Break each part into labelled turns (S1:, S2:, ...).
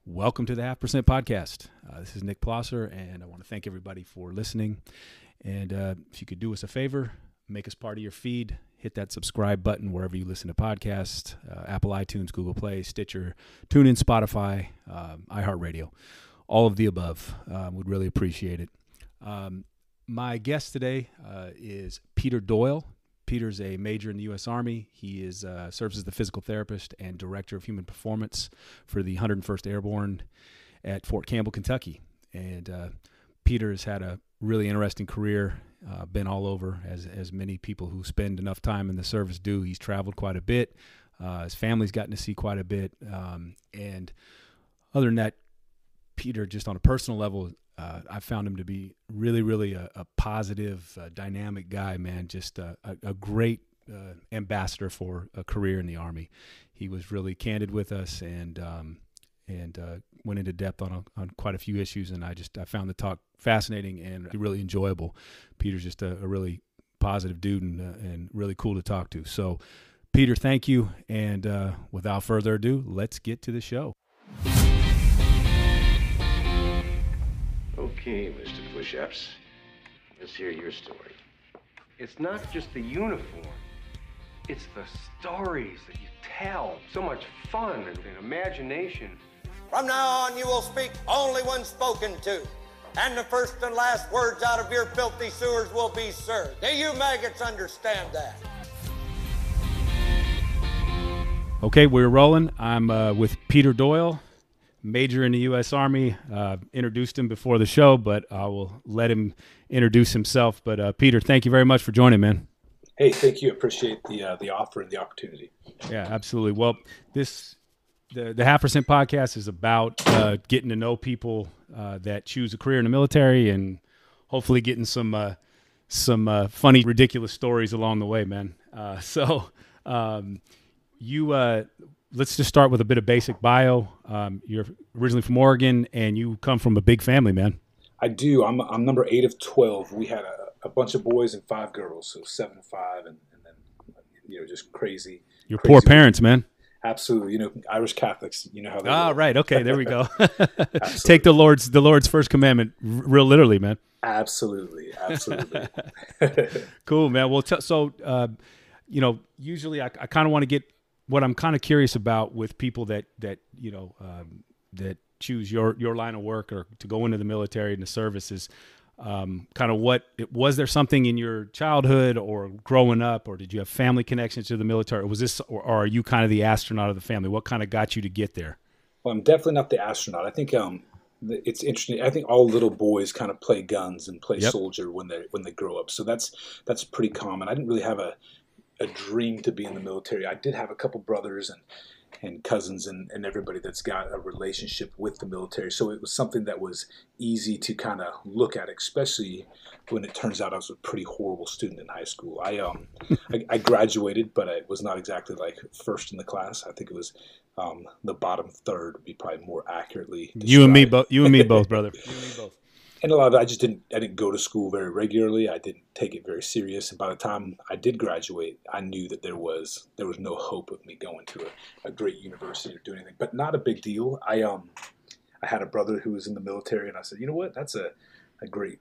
S1: Welcome to the 0.5% Podcast. This is Nick Plosser, and I want to thank everybody for listening. And if you could do us a favor, make us part of your feed, hit that subscribe button wherever you listen to podcasts, Apple iTunes, Google Play, Stitcher, TuneIn, Spotify, iHeartRadio, all of the above. Would really appreciate it. My guest today is Peter Doyle. Peter's a major in the U.S. Army. He serves as the physical therapist and director of human performance for the 101st Airborne at Fort Campbell, Kentucky. And Peter has had a really interesting career, been all over, as many people who spend enough time in the service do. He's traveled quite a bit. His family's gotten to see quite a bit. And other than that, Peter, just on a personal level, I found him to be really a positive, dynamic guy, man. Just a great ambassador for a career in the Army. He was really candid with us and went into depth on quite a few issues. And I found the talk fascinating and really enjoyable. Peter's just a really positive dude and really cool to talk to. So, Peter, thank you. And without further ado, let's get to the show.
S2: Okay, Mr. Push-Ups. Let's hear your story.
S3: It's not just the uniform. It's the stories that you tell. So much fun and imagination.
S4: From now on, you will speak only when spoken to. And the first and last words out of your filthy sewers will be sir. Do you maggots understand that?
S1: Okay, we're rolling. I'm with Peter Doyle, major in the U.S. Army. Introduced him before the show, but I will let him introduce himself. But Peter, thank you very much for joining, man.
S5: Hey, thank you. Appreciate the offer and the opportunity.
S1: Yeah, absolutely. Well, the 0.5% Podcast is about getting to know people that choose a career in the military, and hopefully getting some funny, ridiculous stories along the way, man. Let's just start with a bit of basic bio. You're originally from Oregon, and you come from a big family, man.
S5: I do. I'm number 8 of 12. We had a bunch of boys and 5 girls, so 7 and 5, and then just crazy.
S1: Your poor parents, man.
S5: Absolutely. Irish Catholics. You know how they
S1: roll. Right. Okay. There we go.
S5: Take
S1: the Lord's first commandment real literally, man.
S5: Absolutely.
S1: Cool, man. Well, usually I kind of want to get. What I'm kind of curious about with people that choose your line of work or to go into the military and the service is kind of was there something in your childhood or growing up, or did you have family connections to the military? Or was this, or are you kind of the astronaut of the family? What kind of got you to get there?
S5: Well, I'm definitely not the astronaut. I think it's interesting. I think all little boys kind of play guns and play soldier when they grow up. So that's pretty common. I didn't really have a dream to be in the military. I did have a couple brothers and cousins and everybody that's got a relationship with the military. So it was something that was easy to kind of look at, especially when it turns out I was a pretty horrible student in high school. I graduated, but I was not exactly like first in the class. I think it was the bottom third would be probably more accurately described.
S1: You and me both, brother. You and me both.
S5: And a lot of it, I didn't go to school very regularly. I didn't take it very serious. And by the time I did graduate, I knew that there was no hope of me going to a great university or doing anything. But not a big deal. I had a brother who was in the military, and I said, you know what, that's a great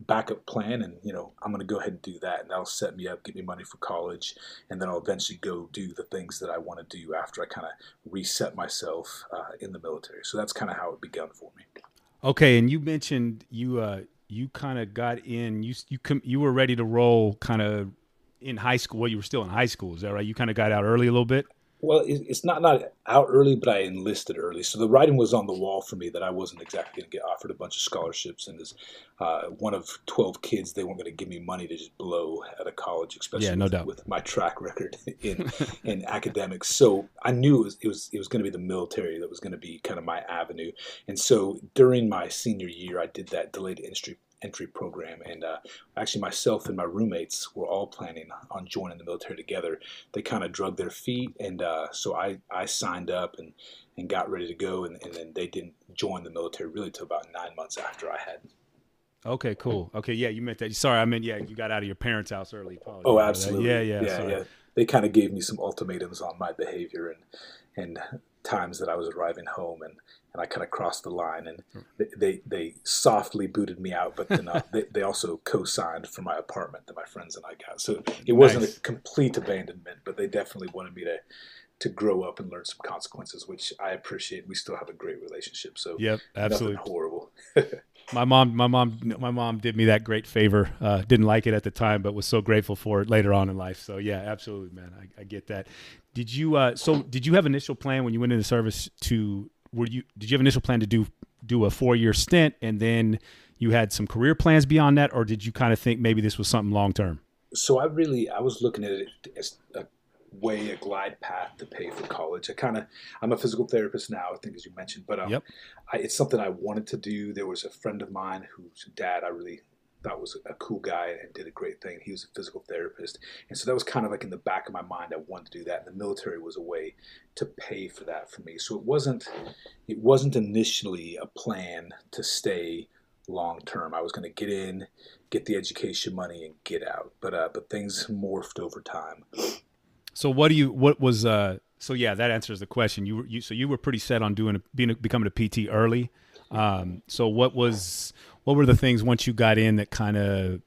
S5: backup plan, and I'm going to go ahead and do that, and that'll set me up, get me money for college, and then I'll eventually go do the things that I want to do after I kind of reset myself in the military. So that's kind of how it began for me.
S1: Okay, and you mentioned you kind of got in. You were ready to roll kind of in high school. Well, you were still in high school, is that right? You kind of got out early a little bit.
S5: Well, it's not out early, but I enlisted early. So the writing was on the wall for me that I wasn't exactly going to get offered a bunch of scholarships. And as one of 12 kids, they weren't going to give me money to just blow at a college, especially with my track record in academics. So I knew it was going to be the military that was going to be kind of my avenue. And so during my senior year, I did that delayed entry program, and actually myself and my roommates were all planning on joining the military together. They kind of drug their feet, and so I signed up and got ready to go, and then they didn't join the military really till about 9 months after I had.
S1: Okay, cool. Okay, yeah, you meant that. Sorry, I meant you got out of your parents' house early. Apologies.
S5: Oh, absolutely.
S1: Yeah.
S5: They kind of gave me some ultimatums on my behavior, and times that I was arriving home, and I kind of crossed the line, and they softly booted me out, but then they also co-signed for my apartment that my friends and I got. So it wasn't a complete abandonment, but they definitely wanted me to grow up and learn some consequences, which I appreciate. We still have a great relationship. So
S1: yep, absolutely.
S5: Nothing horrible.
S1: My mom did me that great favor. Didn't like it at the time, but was so grateful for it later on in life. So yeah, absolutely, man. I get that. Did you did you have initial plan when you went into service did you have initial plan to do a 4-year stint, and then you had some career plans beyond that, or did you kind of think maybe this was something long term?
S5: So I was looking at it as a glide path to pay for college. I'm a physical therapist now, I think, as you mentioned, but it's something I wanted to do. There was a friend of mine whose dad I really thought was a cool guy and did a great thing. He was a physical therapist. And so that was kind of like in the back of my mind. I wanted to do that. And the military was a way to pay for that for me. So it wasn't initially a plan to stay long term. I was going to get in, get the education money, and get out. But things morphed over time.
S1: So so yeah, that answers the question. You were pretty set on becoming a PT early. So what were the things once you got in that kind of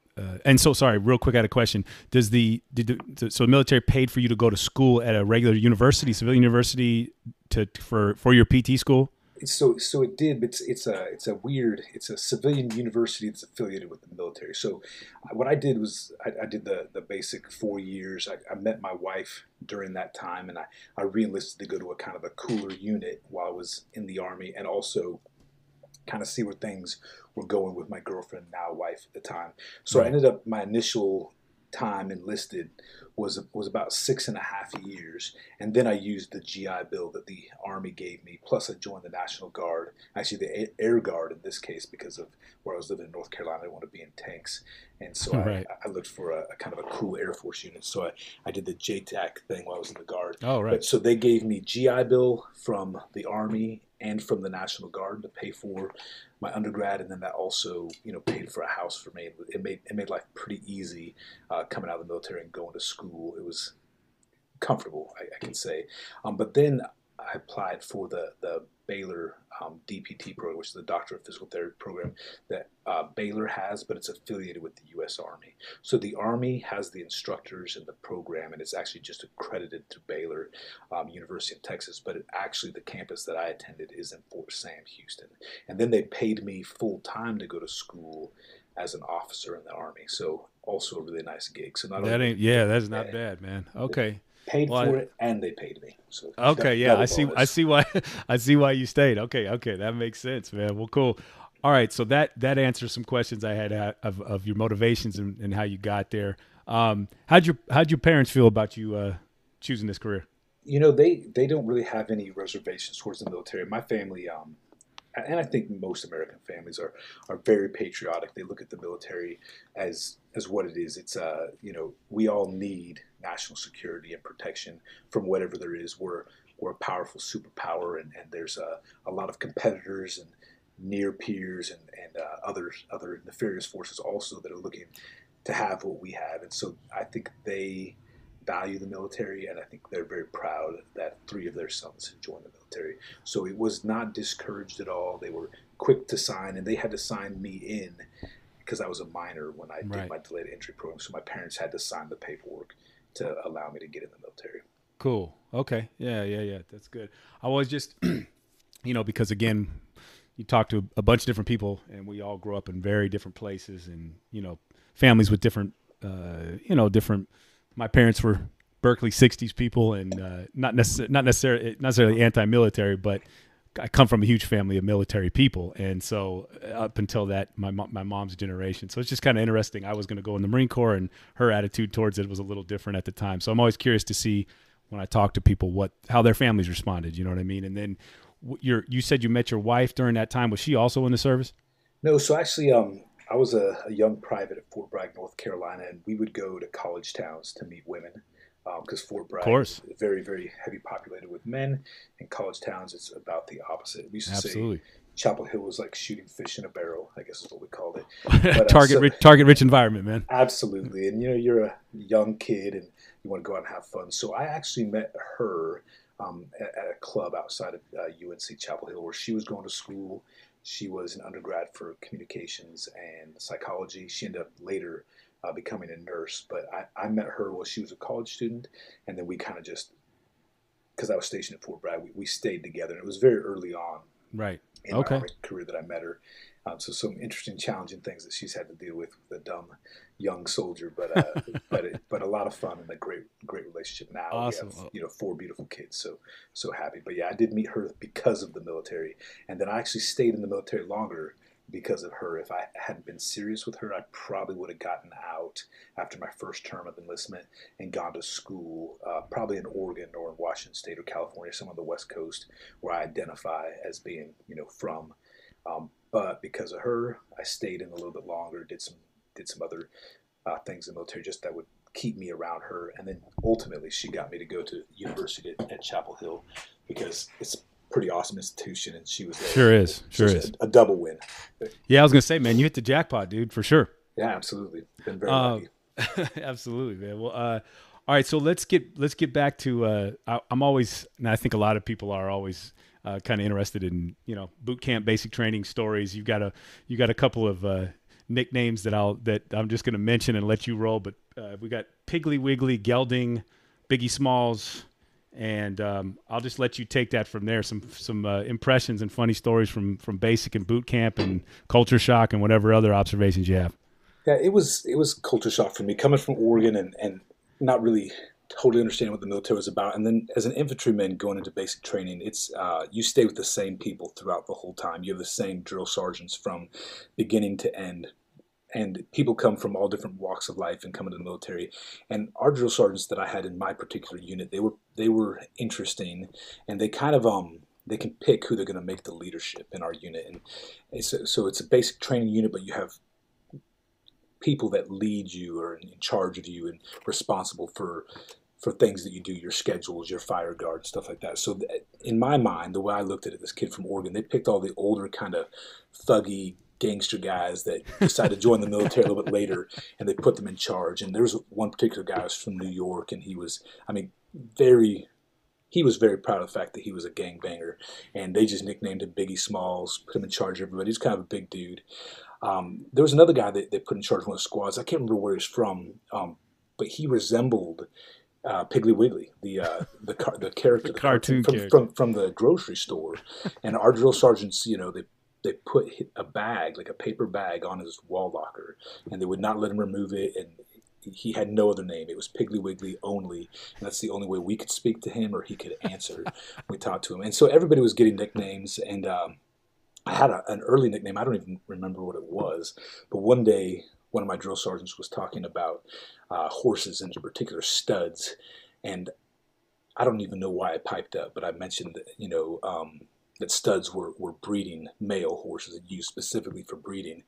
S1: and so sorry, real quick, I had a question. So the military paid for you to go to school at a regular university, civilian university, for your PT school?
S5: So it did, but it's a civilian university that's affiliated with the military. So what I did was I did the basic 4 years. I met my wife during that time, and I re-enlisted to go to a kind of a cooler unit while I was in the Army, and also kind of see where things were going with my girlfriend, now wife at the time. So I ended up, my initial time enlisted was about 6.5 years, and then I used the GI Bill that the Army gave me, plus I joined the National Guard, actually the Air Guard in this case, because of where I was living in North Carolina. I didn't want to be in tanks, and so I looked for a kind of a cool Air Force unit. So I did the JTAC thing while I was in the Guard.
S1: Oh, right.
S5: So they gave me GI Bill from the Army and from the National Guard to pay for my undergrad, and then that also, paid for a house for me. It made life pretty easy coming out of the military and going to school. It was comfortable, I can say. But then I applied for the Baylor DPT program, which is the Doctor of Physical Therapy program that Baylor has, but it's affiliated with the U.S. Army. So the Army has the instructors in the program, and it's actually just accredited through Baylor University of Texas, but the campus that I attended is in Fort Sam, Houston. And then they paid me full time to go to school as an officer in the Army. So also a really nice gig. So that
S1: is not bad, man. Okay.
S5: Paid for it, and they paid me. So
S1: okay, yeah, I see why you stayed. Okay, that makes sense, man. Well, cool. All right, so that answers some questions I had of your motivations and how you got there. How'd your parents feel about you choosing this career?
S5: They don't really have any reservations towards the military. My family, and I think most American families are very patriotic. They look at the military as what it is. It's we all need national security and protection from whatever there is. We're a powerful superpower, and there's a lot of competitors and near peers and other nefarious forces also that are looking to have what we have. And so I think they value the military, and I think they're very proud that 3 of their sons have joined the military. So it was not discouraged at all. They were quick to sign, and they had to sign me in because I was a minor when I did my delayed entry program. So my parents had to sign the paperwork to allow me to get in the military.
S1: Cool. Okay. Yeah. That's good. I was just, because again, you talk to a bunch of different people, and we all grow up in very different places, and, families with different, different. My parents were Berkeley 60s people, and not necessarily anti-military, but I come from a huge family of military people. And so up until that, my mom's generation. So it's just kind of interesting. I was going to go in the Marine Corps, and her attitude towards it was a little different at the time. So I'm always curious to see when I talk to people how their families responded. You know what I mean? And then you said you met your wife during that time. Was she also in the service?
S5: No. So actually, I was a young private at Fort Bragg, North Carolina, and we would go to college towns to meet women because Fort Bragg is very, very heavy populated with men. In college towns, it's about the opposite. We used to say Chapel Hill was like shooting fish in a barrel, I guess is what we called it. But,
S1: target-rich environment, man.
S5: Absolutely. And, you're a young kid and you want to go out and have fun. So I actually met her at a club outside of UNC Chapel Hill, where she was going to school. She was an undergrad for communications and psychology. She ended up later becoming a nurse, but I met her while she was a college student, and then we kind of just, because I was stationed at Fort Bragg, we stayed together. And it was very early on
S1: Right.
S5: in my Army career that I met her. So some interesting, challenging things that she's had to deal with a dumb young soldier, but but a lot of fun and a great relationship now.
S1: Awesome.
S5: We have 4 beautiful kids, so happy. But yeah, I did meet her because of the military, and then I actually stayed in the military longer because of her. If I hadn't been serious with her, I probably would have gotten out after my first term of enlistment and gone to school, probably in Oregon or in Washington State or California, some on the West Coast, where I identify as being from. But because of her, I stayed in a little bit longer, did some other things in the military just that would keep me around her. And then ultimately she got me to go to university at Chapel Hill, because it's a pretty awesome institution, and she was there. Sure is. A double win.
S1: Yeah, I was going to say, man, you hit the jackpot, dude, for sure.
S5: Yeah, absolutely. Been very lucky.
S1: Absolutely, man. Well, all right, so let's get back to I'm always, and I think a lot of people are always kind of interested in boot camp basic training stories. You got a couple of nicknames that I'm just going to mention and let you roll. But we got Piggly Wiggly, Gelding, Biggie Smalls, and I'll just let you take that from there. Some impressions and funny stories from basic and boot camp and culture shock and whatever other observations you have.
S5: Yeah, it was culture shock for me coming from Oregon and not really totally understanding what the military was about. And then as an infantryman going into basic training, it's you stay with the same people throughout the whole time. You have the same drill sergeants from beginning to end. And people come from all different walks of life and come into the military. And our drill sergeants that I had in my particular unit, they were interesting, and they kind of they can pick who they're going to make the leadership in our unit. And so it's a basic training unit, but you have people that lead you or in charge of you and responsible for things that you do, your schedules, your fire guard, stuff like that. So in my mind, the way I looked at it, this kid from Oregon, they picked all the older kind of thuggy gangster guys that decided to join the military a little bit later, and they put them in charge. And there was one particular guy who was from New York, and he was very proud of the fact that he was a gangbanger, and they just nicknamed him Biggie Smalls, put him in charge of everybody. He's kind of a big dude. There was another guy that they put in charge of one of the squads. I can't remember where he's from, but he resembled Piggly Wiggly, the character, the
S1: cartoon character
S5: from the grocery store. And our drill sergeants, they put a bag, like a paper bag, on his wall locker, and they would not let him remove it. And he had no other name. It was Piggly Wiggly only, and that's the only way we could speak to him or he could answer when we talked to him. And so everybody was getting nicknames, and I had an early nickname. I don't even remember what it was, but one day one of my drill sergeants was talking about horses, and in particular studs, and I don't even know why I piped up, but I mentioned that that studs were breeding male horses and used specifically for breeding.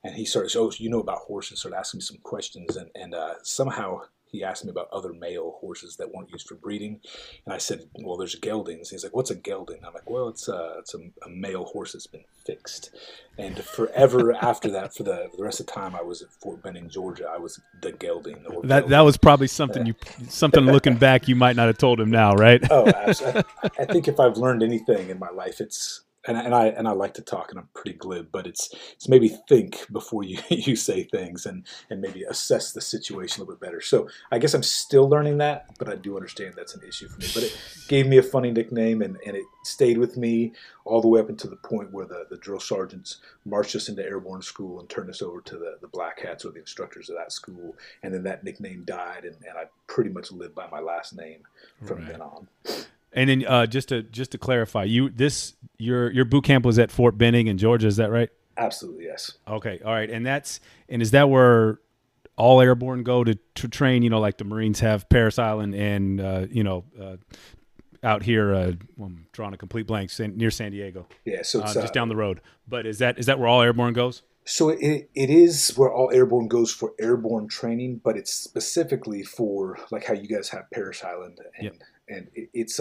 S5: And he started, so you know about horses, started asking me some questions, and somehow he asked me about other male horses that weren't used for breeding. And I said, well, there's geldings. He's like, what's a gelding? I'm like, well, it's a male horse that's been fixed. And forever after that, for the rest of the time I was at Fort Benning, Georgia, I was the gelding.
S1: That was probably something something looking back you might not have told him now, right?
S5: Oh, absolutely. I think if I've learned anything in my life, it's and I like to talk, and I'm pretty glib, but it's maybe think before you say things, and maybe assess the situation a little bit better. So I guess I'm still learning that, but I do understand that's an issue for me. But it gave me a funny nickname, and it stayed with me all the way up until the point where the drill sergeants marched us into airborne school and turned us over to the black hats, or the instructors of that school. And then that nickname died, and I pretty much lived by my last name from then on.
S1: And then just to clarify, your boot camp was at Fort Benning in Georgia, is that right?
S5: Absolutely, yes.
S1: Okay, all right. And is that where all airborne go to train? Like the Marines have Parris Island and out here, I'm drawing a complete blank, near San Diego.
S5: Yeah, so it's
S1: just down the road. But is that where all airborne goes?
S5: So it is where all airborne goes for airborne training, but it's specifically for like how you guys have Parris Island, and
S1: Yep.
S5: and it's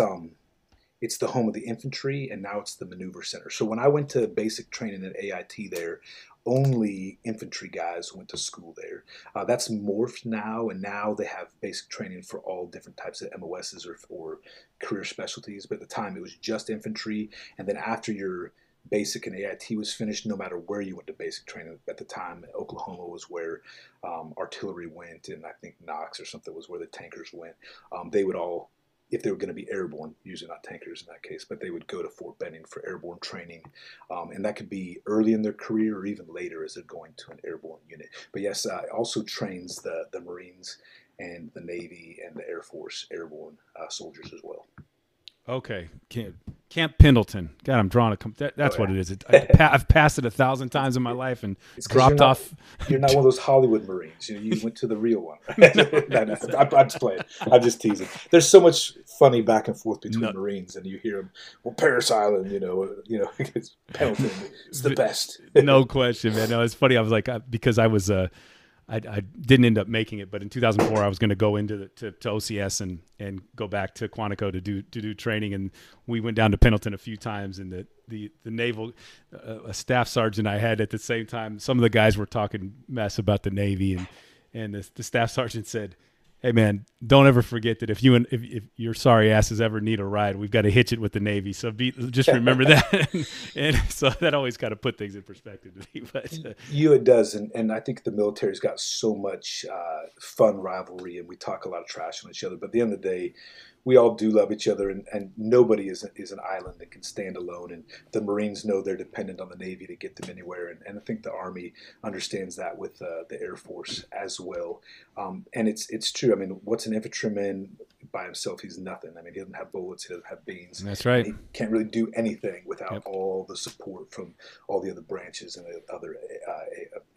S5: it's the home of the infantry, and now it's the maneuver center. So when I went to basic training at AIT there, only infantry guys went to school there. That's morphed now, and now they have basic training for all different types of MOSs or career specialties. But at the time, it was just infantry, and then after your basic and AIT was finished, no matter where you went to basic training. At the time, Oklahoma was where artillery went, and I think Knox or something was where the tankers went. They would all, if they were going to be airborne, usually not tankers in that case, but they would go to Fort Benning for airborne training. And that could be early in their career or even later as they're going to an airborne unit. But yes, it also trains the Marines and the Navy and the Air Force airborne soldiers as well.
S1: Okay. Camp Pendleton. God, I'm drawing that's what it is. I've passed it 1,000 times in my life and it's dropped off.
S5: You're not one of those Hollywood Marines. You went to the real one. Right? No, I'm just playing. I'm just teasing. There's so much funny back and forth between Marines, and you hear them, well, Parris Island, it's Pendleton. It's the best.
S1: No question, man. No, it's funny. I was like, because I was I didn't end up making it, but in 2004 I was going to go into to OCS and go back to Quantico to do training, and we went down to Pendleton a few times, and the naval a staff sergeant I had at the same time, some of the guys were talking mess about the Navy, and the staff sergeant said, hey man, don't ever forget that if your sorry asses ever need a ride, we've got to hitch it with the Navy. So just remember that. and so that always kind of put things in perspective to me. But
S5: it does, and I think the military's got so much fun rivalry, and we talk a lot of trash on each other. But at the end of the day, we all do love each other, and nobody is an island that can stand alone. And the Marines know they're dependent on the Navy to get them anywhere, and I think the Army understands that with the Air Force as well. And it's true. I mean, what's an infantryman by himself? He's nothing. I mean, he doesn't have bullets. He doesn't have beans.
S1: That's right.
S5: He can't really do anything without all the support from all the other branches and the other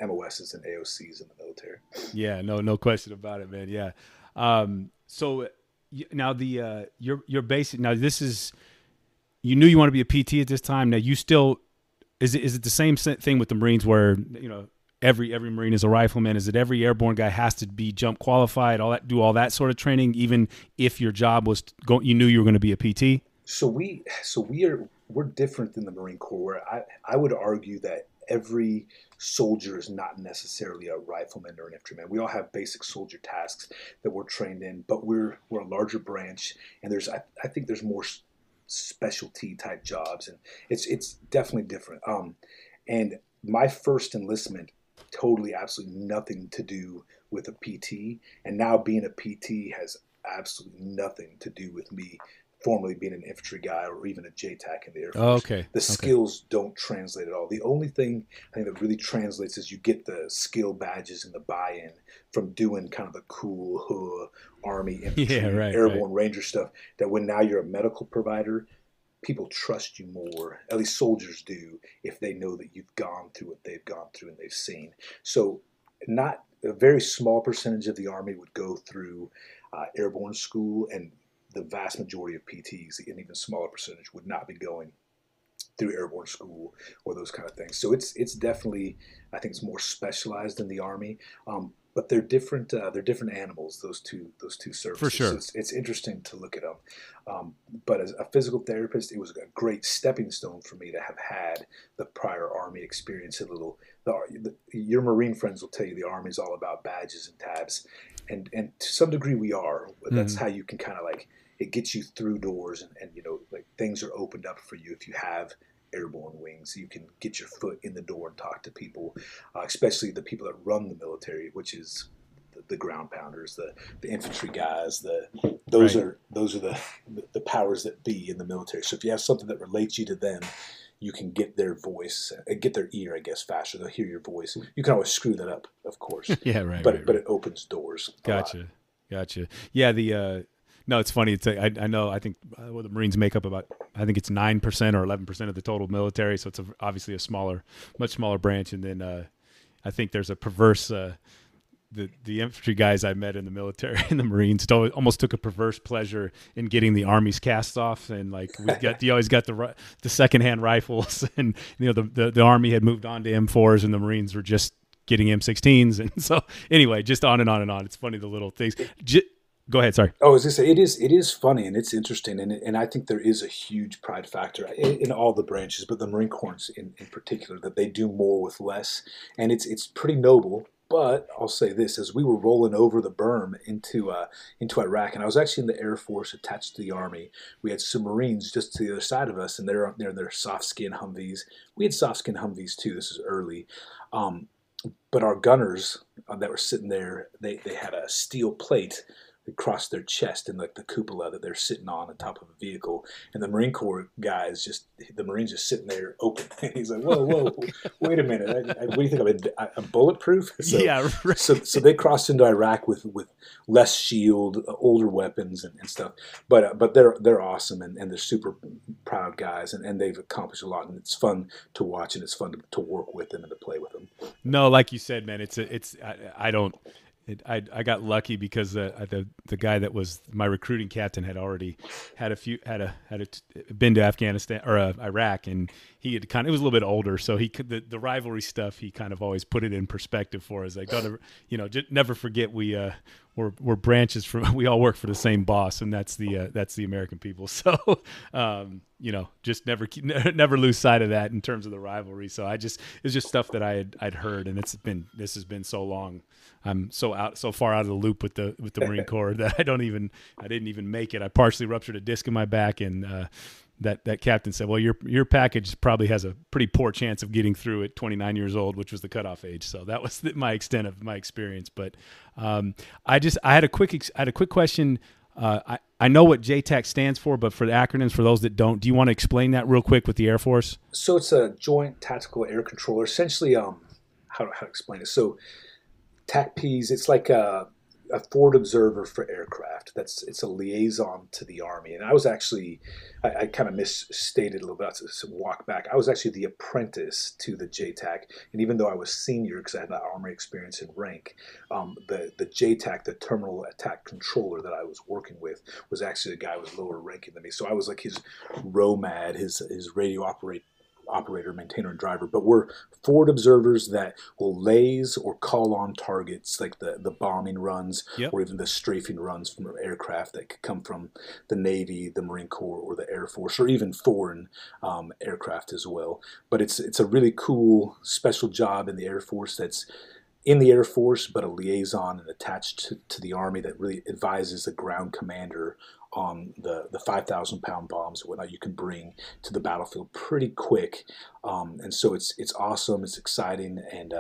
S5: MOSs and AOCs in the military.
S1: Yeah, no question about it, man. Yeah. So now your basic, now this is, you knew you want to be a PT at this time. Now you still, is it the same thing with the Marines where, every Marine is a rifleman? Is it every airborne guy has to be jump qualified, do all that sort of training, even if your job was you knew you were going to be a PT?
S5: So we're different than the Marine Corps, where I would argue that every soldier is not necessarily a rifleman or an infantryman. We all have basic soldier tasks that we're trained in, but we're a larger branch, and I think there's more specialty type jobs, and it's definitely different. And my first enlistment totally absolutely nothing to do with a PT, and now being a PT has absolutely nothing to do with me formerly being an infantry guy or even a JTAC in the Air Force.
S1: Oh, okay.
S5: The skills don't translate at all. The only thing I think that really translates is you get the skill badges and the buy-in from doing kind of the cool Army infantry, airborne ranger stuff, that when now you're a medical provider, people trust you more, at least soldiers do, if they know that you've gone through what they've gone through and they've seen. So not a very small percentage of the Army would go through airborne school, and the vast majority of PTs, an even smaller percentage, would not be going through airborne school or those kind of things. So it's definitely, I think it's more specialized in the Army. But they're different. They're different animals. Those two services.
S1: For sure.
S5: So it's interesting to look at them. But as a physical therapist, it was a great stepping stone for me to have had the prior Army experience. Your Marine friends will tell you the Army is all about badges and tabs, and to some degree we are. That's how you can kind of it gets you through doors, and things are opened up for you if you have airborne wings. You can get your foot in the door and talk to people, especially the people that run the military, which is the ground pounders, the infantry guys. Those are the powers that be in the military. So if you have something that relates you to them, you can get their voice, get their ear, I guess, faster. They'll hear your voice. You can always screw that up, of course.
S1: Yeah, right.
S5: But it opens doors.
S1: Gotcha. Yeah, no, it's funny. I know. I think the Marines make up about, I think it's 9% or 11% of the total military. So it's obviously a much smaller branch. And then I think there's a perverse. The infantry guys I met in the military and the Marines almost took a perverse pleasure in getting the Army's casts off, and you always got the secondhand rifles, and the Army had moved on to M4s, and the Marines were just getting M16s, and so anyway, just on and on and on. It's funny, the little things. Go ahead. Sorry.
S5: Oh, as I say, it is funny and it's interesting, and I think there is a huge pride factor in all the branches, but the Marine Corps in particular, that they do more with less, and it's pretty noble. But I'll say this: as we were rolling over the berm into Iraq, and I was actually in the Air Force attached to the Army, we had some Marines just to the other side of us, and they're in their soft skin Humvees. We had soft skin Humvees too. This is early. But our gunners that were sitting there, they had a steel plate across their chest in like the cupola that they're sitting on top of a vehicle, and the Marine Corps the Marines just sitting there open. And he's like, whoa, wait a minute, what do you think I'm bulletproof? So,
S1: yeah, right.
S5: so they crossed into Iraq with less shield, older weapons and stuff, but they're awesome, and they're super proud guys, and they've accomplished a lot, and it's fun to watch, and it's fun to work with them and to play with them.
S1: No, like you said, man, I got lucky because the guy that was my recruiting captain had already been to Afghanistan or Iraq, and he had it was a little bit older, so he could the rivalry stuff, he kind of always put it in perspective for us. Like, don't ever, just never forget we're branches from, we all work for the same boss, and that's the American people. So just never lose sight of that in terms of the rivalry. So it's just stuff that I'd heard, and this has been so long. I'm so far out of the loop with the Marine Corps that I didn't even make it. I partially ruptured a disc in my back, and that captain said, well, your package probably has a pretty poor chance of getting through at 29 years old, which was the cutoff age. So that was my extent of my experience. But I had a quick question. I know what JTAC stands for, but for the acronyms, for those that don't, do you want to explain that real quick with the Air Force?
S5: So it's a Joint Tactical Air Controller. Essentially, how to explain it? So TACPs, it's like a forward observer for aircraft. It's a liaison to the Army. And I was actually, I kind of misstated a little bit, so walk back. I was actually the apprentice to the JTAC. And even though I was senior because I had that Army experience in rank, the JTAC, the Terminal Attack Controller that I was working with, was actually a guy who was lower ranking than me. So I was like his ROMAD, his radio operator, maintainer, and driver. But we're forward observers that will laze or call on targets, like the bombing runs,
S1: yep,
S5: or even the strafing runs from aircraft that could come from the Navy, the Marine Corps, or the Air Force, or even foreign aircraft as well. But it's a really cool special job in the Air Force that's in the Air Force, but a liaison and attached to the Army that really advises the ground commander on the 5,000-pound bombs and whatnot you can bring to the battlefield pretty quick. And so it's awesome, it's exciting, and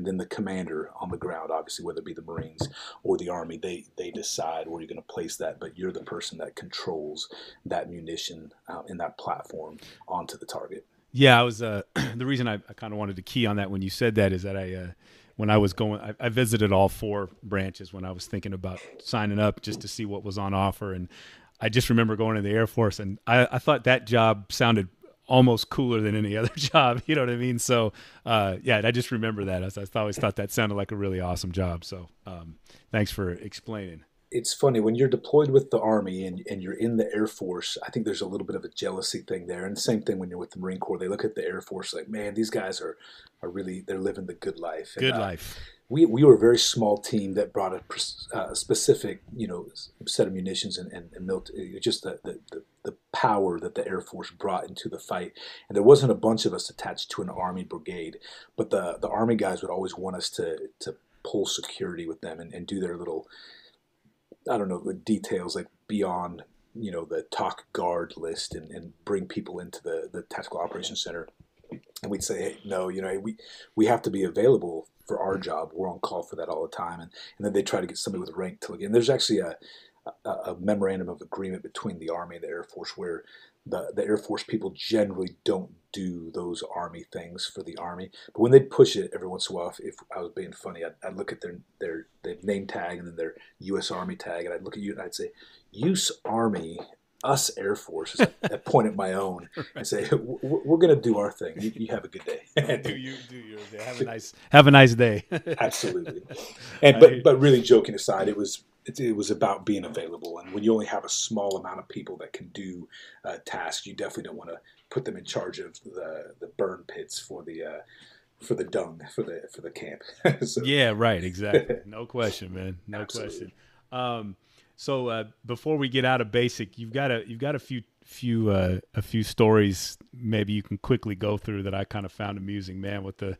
S5: then the commander on the ground, obviously, whether it be the Marines or the Army, they decide where you're going to place that, but you're the person that controls that munition in that platform onto the target.
S1: Yeah, I was the reason I kind of wanted to key on that when you said that is that when I was going, I visited all 4 branches when I was thinking about signing up just to see what was on offer. And I just remember going to the Air Force, and I thought that job sounded almost cooler than any other job. You know what I mean? So, I just remember that. I always thought that sounded like a really awesome job. So thanks for explaining.
S5: It's funny, when you're deployed with the Army and you're in the Air Force, I think there's a little bit of a jealousy thing there. And the same thing when you're with the Marine Corps. They look at the Air Force like, man, these guys are really, they're living the good life.
S1: Good life.
S5: We were a very small team that brought a specific, set of munitions and just the power that the Air Force brought into the fight. And there wasn't a bunch of us attached to an Army brigade, but the Army guys would always want us to pull security with them and do their little, I don't know, the details, like beyond, the TOC guard list and bring people into the Tactical Operations Center. And we'd say, hey, no, we have to be available for our job. We're on call for that all the time. And then they try to get somebody with rank to look in. There's actually a memorandum of agreement between the Army and the Air Force where the Air Force people generally don't do those Army things for the Army. But when they'd push it every once in a while, if I was being funny, I'd look at their name tag and then their U.S. Army tag, and I'd look at you and I'd say, "Use Army, us Air Force," I point at my own and say, "We're going to do our thing. You have a good day."
S1: do your day. Have a nice day.
S5: Absolutely. But really, joking aside, it was about being available. And when you only have a small amount of people that can do tasks, you definitely don't want to put them in charge of the burn pits for the dung for the camp. So.
S1: Yeah, right. Exactly. No question, man. No Absolutely. Question. So before we get out of basic, you've got a few stories maybe you can quickly go through that I kind of found amusing, man, with the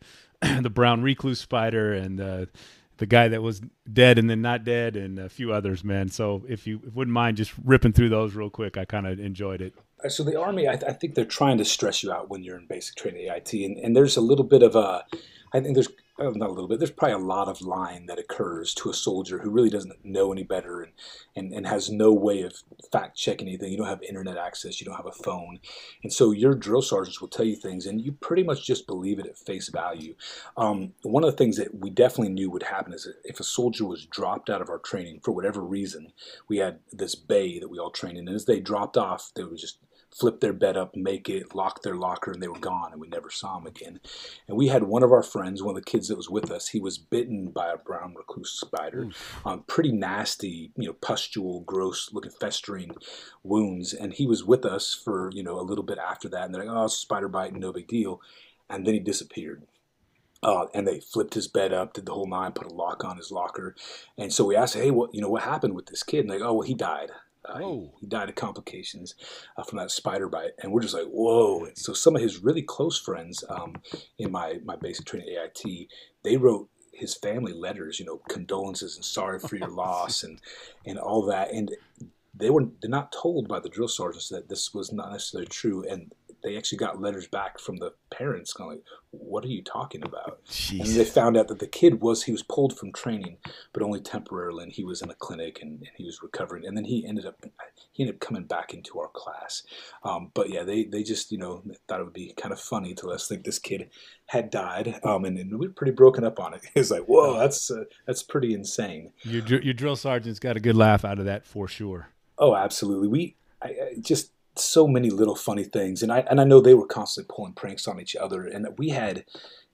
S1: the brown recluse spider and the guy that was dead and then not dead and a few others, man. So if you wouldn't mind just ripping through those real quick, I kind of enjoyed it.
S5: So the Army, I think they're trying to stress you out when you're in basic training AIT, and there's a little bit of I think there's not a little bit, there's probably a lot of lying that occurs to a soldier who really doesn't know any better and has no way of fact checking anything. You don't have internet access, you don't have a phone, and so your drill sergeants will tell you things, and you pretty much just believe it at face value. One of the things that we definitely knew would happen is that if a soldier was dropped out of our training for whatever reason, we had this bay that we all trained in, and as they dropped off, they would just flip their bed up, make it, lock their locker, and they were gone, and we never saw them again. And we had one of our friends, one of the kids that was with us, he was bitten by a brown recluse spider, pretty nasty, pustule, gross looking, festering wounds. And he was with us for, a little bit after that, and they're like, oh, it's a spider bite, no big deal. And then he disappeared. And they flipped his bed up, did the whole nine, put a lock on his locker. And so we asked, hey, what happened with this kid? And they go, oh, well, he died. He died of complications from that spider bite, and we're just like, whoa. And so some of his really close friends in my basic training AIT, they wrote his family letters, condolences and sorry for your loss and all that. And they're not told by the drill sergeants that this was not necessarily true, and they actually got letters back from the parents going like, what are you talking about? Jeez. And they found out that the kid he was pulled from training, but only temporarily, and he was in a clinic and he was recovering. And then he ended up coming back into our class. But yeah, they just, thought it would be kind of funny to let us think this kid had died. And we were pretty broken up on it. It was like, whoa, that's pretty insane.
S1: Your drill sergeant's got a good laugh out of that for sure.
S5: Oh, absolutely. I just so many little funny things, and I know they were constantly pulling pranks on each other, and we had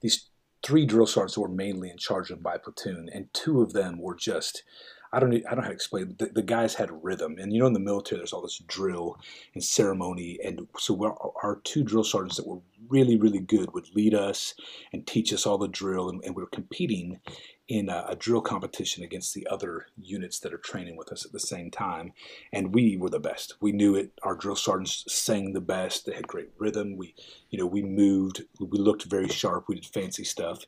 S5: these 3 drill sergeants that were mainly in charge of my platoon, and 2 of them were just, I don't know how to explain it. The guys had rhythm, and in the military there's all this drill and ceremony, and so our 2 drill sergeants that were really, really good would lead us and teach us all the drill, and we were competing in a drill competition against the other units that are training with us at the same time, and we were the best. We knew it. Our drill sergeants sang the best. They had great rhythm. We moved. We looked very sharp. We did fancy stuff.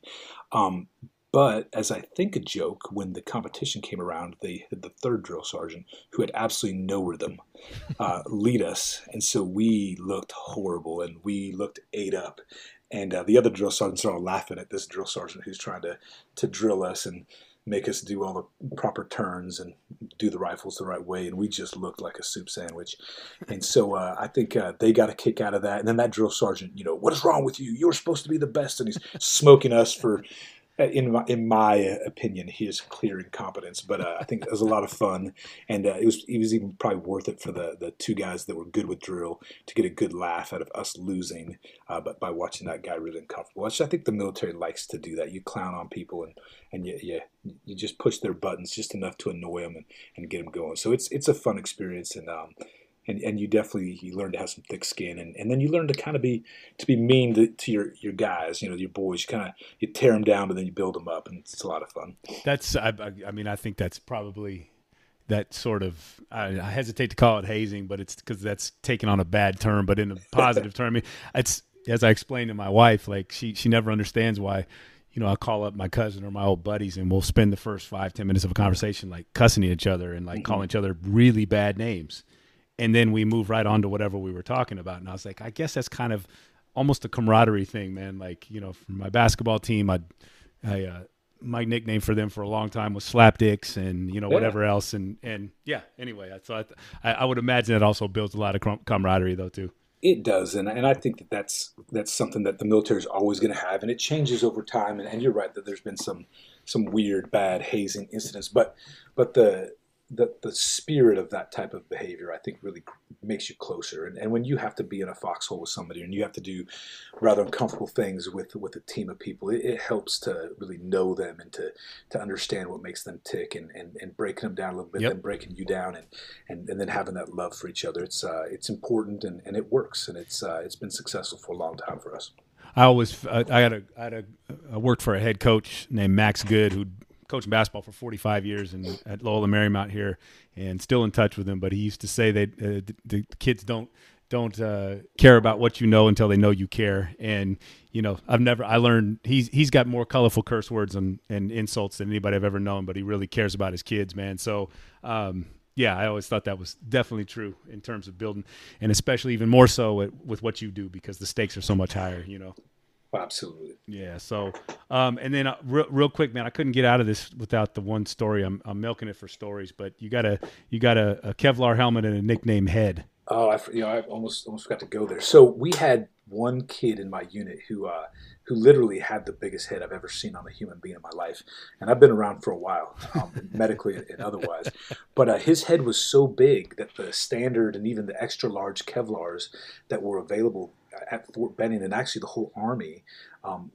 S5: But as I think a joke, when the competition came around, the 3rd drill sergeant, who had absolutely no rhythm, lead us, and so we looked horrible and we looked ate up. And the other drill sergeants are all laughing at this drill sergeant who's trying to drill us and make us do all the proper turns and do the rifles the right way. And we just looked like a soup sandwich. And so I think they got a kick out of that. And then that drill sergeant, what is wrong with you? You're supposed to be the best. And he's smoking us for, in my opinion, his clear incompetence. But I think it was a lot of fun. And it was even probably worth it for the 2 guys that were good with drill to get a good laugh out of us losing, but by watching that guy really uncomfortable. Which I think the military likes to do that. You clown on people and you just push their buttons just enough to annoy them and get them going. So it's a fun experience, and you definitely learn to have some thick skin, and then you learn to kind of be mean to your guys, your boys. You tear them down, but then you build them up, and it's a lot of fun.
S1: That's I think that's probably that sort of, I hesitate to call it hazing, but it's because that's taken on a bad term, but in a positive term. It's, as I explained to my wife, like she never understands why. I call up my cousin or my old buddies, and we'll spend the first 5-10 minutes of a conversation like cussing at each other and like calling each other really bad names. And then we move right on to whatever we were talking about. And I was like, I guess that's kind of almost a camaraderie thing, man. Like, for my basketball team, my nickname for them for a long time was Slapdicks and, whatever else. And yeah, anyway, I would imagine that also builds a lot of camaraderie though, too.
S5: It does. And I think that's something that the military is always going to have. And it changes over time. And you're right that there's been some weird, bad hazing incidents, but the spirit of that type of behavior, I think, really makes you closer. And when you have to be in a foxhole with somebody and you have to do rather uncomfortable things with a team of people, it helps to really know them and to understand what makes them tick and breaking them down a little bit, then breaking you down and then having that love for each other. It's important and it works, and it's been successful for a long time for us.
S1: I worked for a head coach named Max Good who coaching basketball for 45 years and at Loyola Marymount here, and still in touch with him. But he used to say that the kids don't care about what you know until they know you care. And I learned he's got more colorful curse words and insults than anybody I've ever known, but he really cares about his kids, man. So I always thought that was definitely true in terms of building, and especially even more so with what you do, because the stakes are so much higher,
S5: Absolutely.
S1: Yeah. So, and then real quick, man, I couldn't get out of this without the one story. I'm milking it for stories, but you got a Kevlar helmet and a nickname Head.
S5: Oh, I almost forgot to go there. So we had one kid in my unit who literally had the biggest head I've ever seen on a human being in my life, and I've been around for a while, medically and otherwise. But his head was so big that the standard and even the extra large Kevlars that were available at Fort Benning, and actually the whole Army,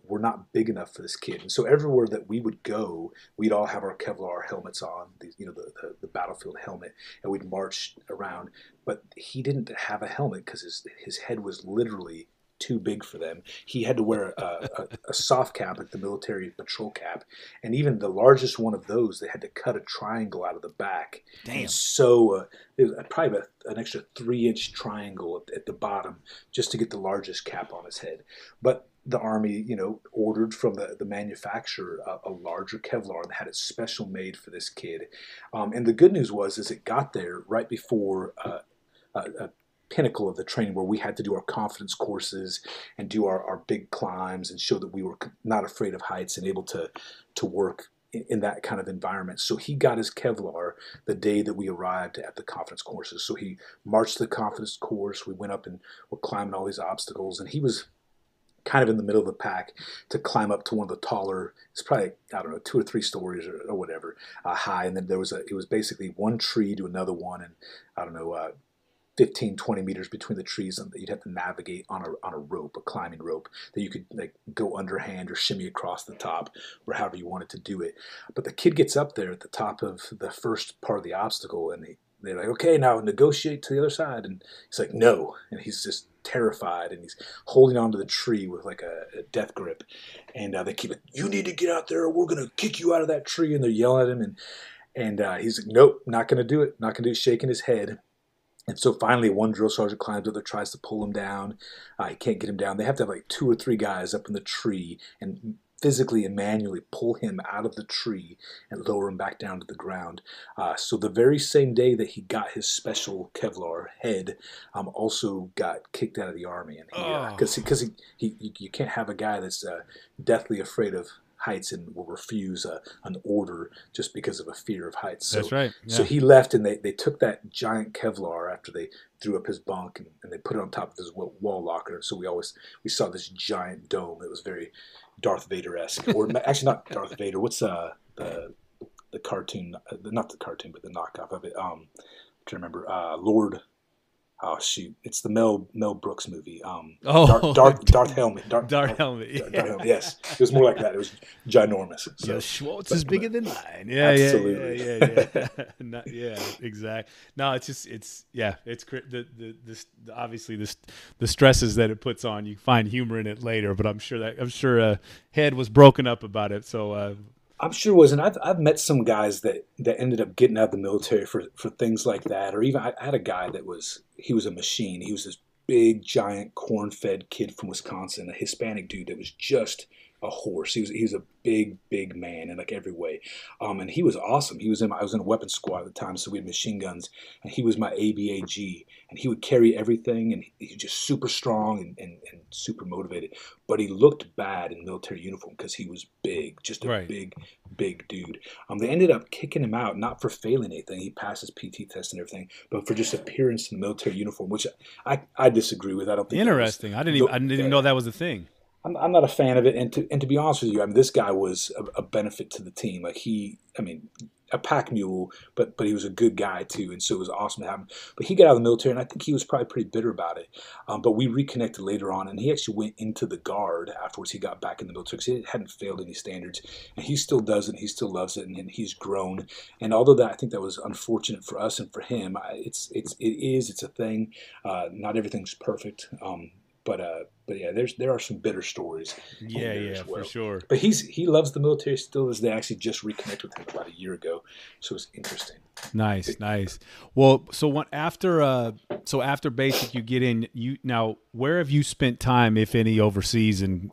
S5: were not big enough for this kid. And so everywhere that we would go, we'd all have our Kevlar helmets on, the battlefield helmet, and we'd march around. But he didn't have a helmet because his head was literally too big for them. He had to wear a soft cap, like the military patrol cap, and even the largest one of those, they had to cut a triangle out of the back.
S1: Damn.
S5: And so it was probably an extra 3-inch triangle at the bottom just to get the largest cap on his head. But the Army, ordered from the manufacturer a larger Kevlar and had it special made for this kid. And the good news was, it got there right before a pinnacle of the training, where we had to do our confidence courses and do our big climbs and show that we were not afraid of heights and able to work in that kind of environment. So he got his Kevlar the day that we arrived at the confidence courses. So he marched the confidence course. We went up and were climbing all these obstacles, and he was kind of in the middle of the pack to climb up to one of the taller, it's probably, 2 or 3 stories or whatever, high. And then it was basically one tree to another one, and 15, 20 meters between the trees, and you'd have to navigate on a rope, a climbing rope that you could go underhand or shimmy across the top, or however you wanted to do it. But the kid gets up there at the top of the first part of the obstacle, and they're like, okay, now negotiate to the other side. And he's like, no. And he's just terrified, and he's holding onto the tree with like a death grip. And they keep it, you need to get out there or we're going to kick you out of that tree. And they're yelling at him. And he's like, nope, not going to do it. Not going to do it, shaking his head. And so finally one drill sergeant climbs up there, tries to pull him down. He can't get him down. They have to have 2 or 3 guys up in the tree and physically and manually pull him out of the tree and lower him back down to the ground. So the very same day that he got his special Kevlar head, also got kicked out of the Army. And because you can't have a guy that's deathly afraid of heights and will refuse an order just because of a fear of heights. So,
S1: that's right. Yeah.
S5: So he left, and they took that giant Kevlar after they threw up his bunk, and they put it on top of his wall locker. So we saw this giant dome that was very Darth Vader-esque, or actually not Darth Vader. What's the cartoon? Not the cartoon, but the knockoff of it. I'm trying to remember. Lord. Oh shoot! It's the Mel Brooks movie. Darth Helmet.
S1: Darth Helmet.
S5: Yeah. Darth Helmet. Yes, it was more like that. It was ginormous.
S1: So, Schwartz is bigger than mine. Yeah,
S5: absolutely.
S1: Yeah, exactly. No, it's obviously the stresses that it puts on. You find humor in it later, but I'm sure Head was broken up about it. So.
S5: I'm sure it was, and I've met some guys that ended up getting out of the military for things like that, or even I had a guy he was a machine. He was this big, giant, corn-fed kid from Wisconsin, a Hispanic dude that was just a horse. He was a big, big man in every way, and he was awesome. I was in a weapons squad at the time, so we had machine guns, and he was my ABAG, and he would carry everything, and he was just super strong and super motivated. But he looked bad in military uniform because he was big, just a big dude. They ended up kicking him out, not for failing anything. He passed his PT test and everything, but for just appearance in the military uniform, which I disagree with. I don't think
S1: interesting. I didn't even know that was a thing.
S5: I'm not a fan of it, and to be honest with you, this guy was a benefit to the team. A pack mule, but he was a good guy too, and so it was awesome to have him. But he got out of the military, and I think he was probably pretty bitter about it. But we reconnected later on, and he actually went into the Guard afterwards. He got back in the military because he hadn't failed any standards, and he still does it. And he still loves it, and he's grown. And although I think that was unfortunate for us and for him, it's a thing. Not everything's perfect. But yeah, there are some bitter stories.
S1: Yeah,
S5: in there
S1: yeah,
S5: as well.
S1: for sure.
S5: But he loves the military still. As they actually just reconnected with him about a year ago, so it's interesting.
S1: Nice, nice. Well, so after basic, you get in. Now, where have you spent time, if any, overseas in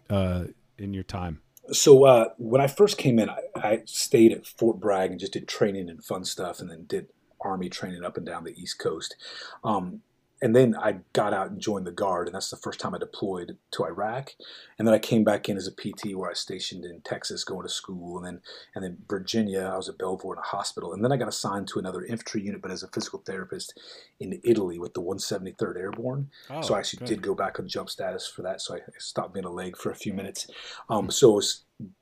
S1: your time?
S5: So when I first came in, I stayed at Fort Bragg and just did training and fun stuff, and then did Army training up and down the East Coast. And then I got out and joined the Guard, and that's the first time I deployed to Iraq. And then I came back in as a PT, where I was stationed in Texas going to school, and then Virginia. I was at Belvoir in a hospital, and then I got assigned to another infantry unit, but as a physical therapist in Italy with the 173rd Airborne. So I actually did go back on jump status for that. So I stopped being a leg for a few minutes. So I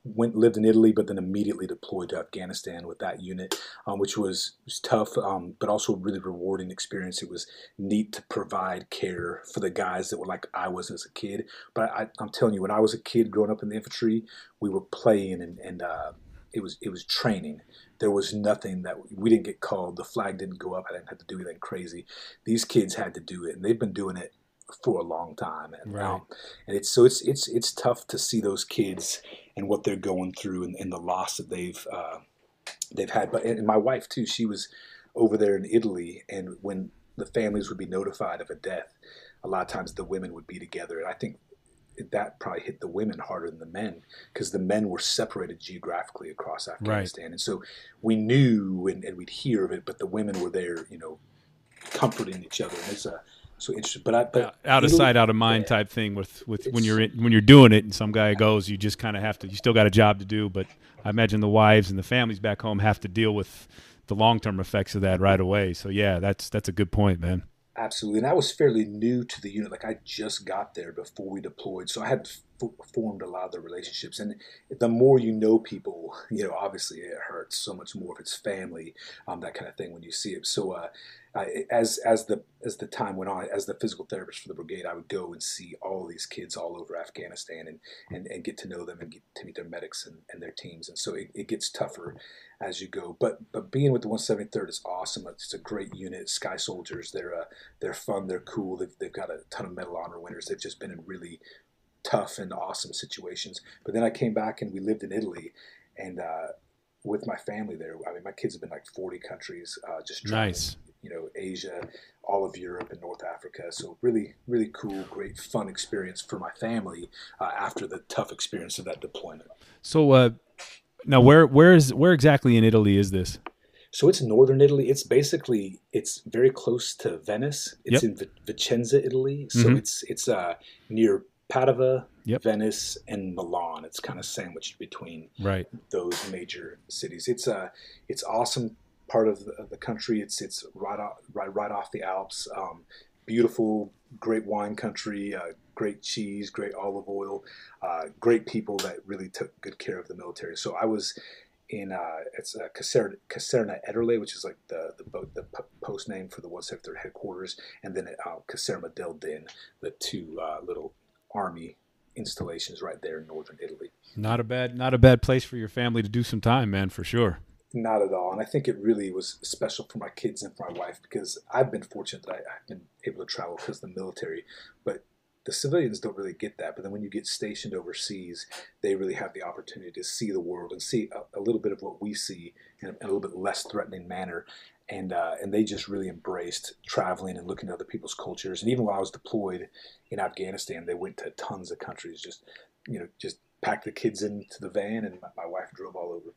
S5: lived in Italy, but then immediately deployed to Afghanistan with that unit, which was tough, but also a really rewarding experience. It was neat to provide care for the guys that were like I was as a kid. But I'm telling you, when I was a kid growing up in the infantry, we were playing and it was training. There was nothing that we didn't get called. The flag didn't go up. I didn't have to do anything crazy. These kids had to do it, and they've been doing it for a long time. And,
S1: right.
S5: And it's tough to see those kids and what they're going through and the loss that they've had. But and my wife too, she was over there in Italy, and when the families would be notified of a death, a lot of times the women would be together. And I think that probably hit the women harder than the men, because the men were separated geographically across Afghanistan. Right. And so we knew and we'd hear of it, but the women were there, comforting each other. And it's so interesting. But
S1: out of sight, out of mind type thing with when you're doing it and some guy goes, you just kind of have to, you still got a job to do, but I imagine the wives and the families back home have to deal with the long-term effects of that right away. So yeah, that's a good point, man.
S5: Absolutely. And I was fairly new to the unit. Like I just got there before we deployed. So I had formed a lot of the relationships. And the more you know people, obviously it hurts so much more if it's family, that kind of thing when you see it. So as the time went on, as the physical therapist for the brigade, I would go and see all these kids all over Afghanistan and get to know them and get to meet their medics and their teams. And so it gets tougher as you go. But being with the 173rd is awesome. It's a great unit. Sky Soldiers, they're fun, they're cool. They've got a ton of Medal of Honor winners. They've just been in really tough and awesome situations. But then I came back and we lived in Italy, and with my family there. I mean, my kids have been like 40 countries, just traveling. Nice. Asia, all of Europe and North Africa. So really, really cool, great, fun experience for my family after the tough experience of that deployment.
S1: So now where exactly in Italy is this?
S5: So it's northern Italy. It's very close to Venice. It's in Vicenza, Italy. So it's near Padova, Venice, and Milan. It's kind of sandwiched between those major cities. It's awesome part of the country. It's right off the Alps. Beautiful, great wine country, great cheese, great olive oil, great people that really took good care of the military. So I was in it's Caserta Ederle, which is like the post name for the 173rd headquarters, and then at Caserma del Din, the two little army installations right there in northern Italy. Not a
S1: bad place for your family to do some time, man, for sure.
S5: Not at all. And I think it really was special for my kids and for my wife, because I've been fortunate that I've been able to travel because of the military, but the civilians don't really get that. But then when you get stationed overseas, they really have the opportunity to see the world and see a little bit of what we see in a little bit less threatening manner. And they just really embraced traveling and looking at other people's cultures. And even while I was deployed in Afghanistan, they went to tons of countries, just packed the kids into the van, and my wife drove all over.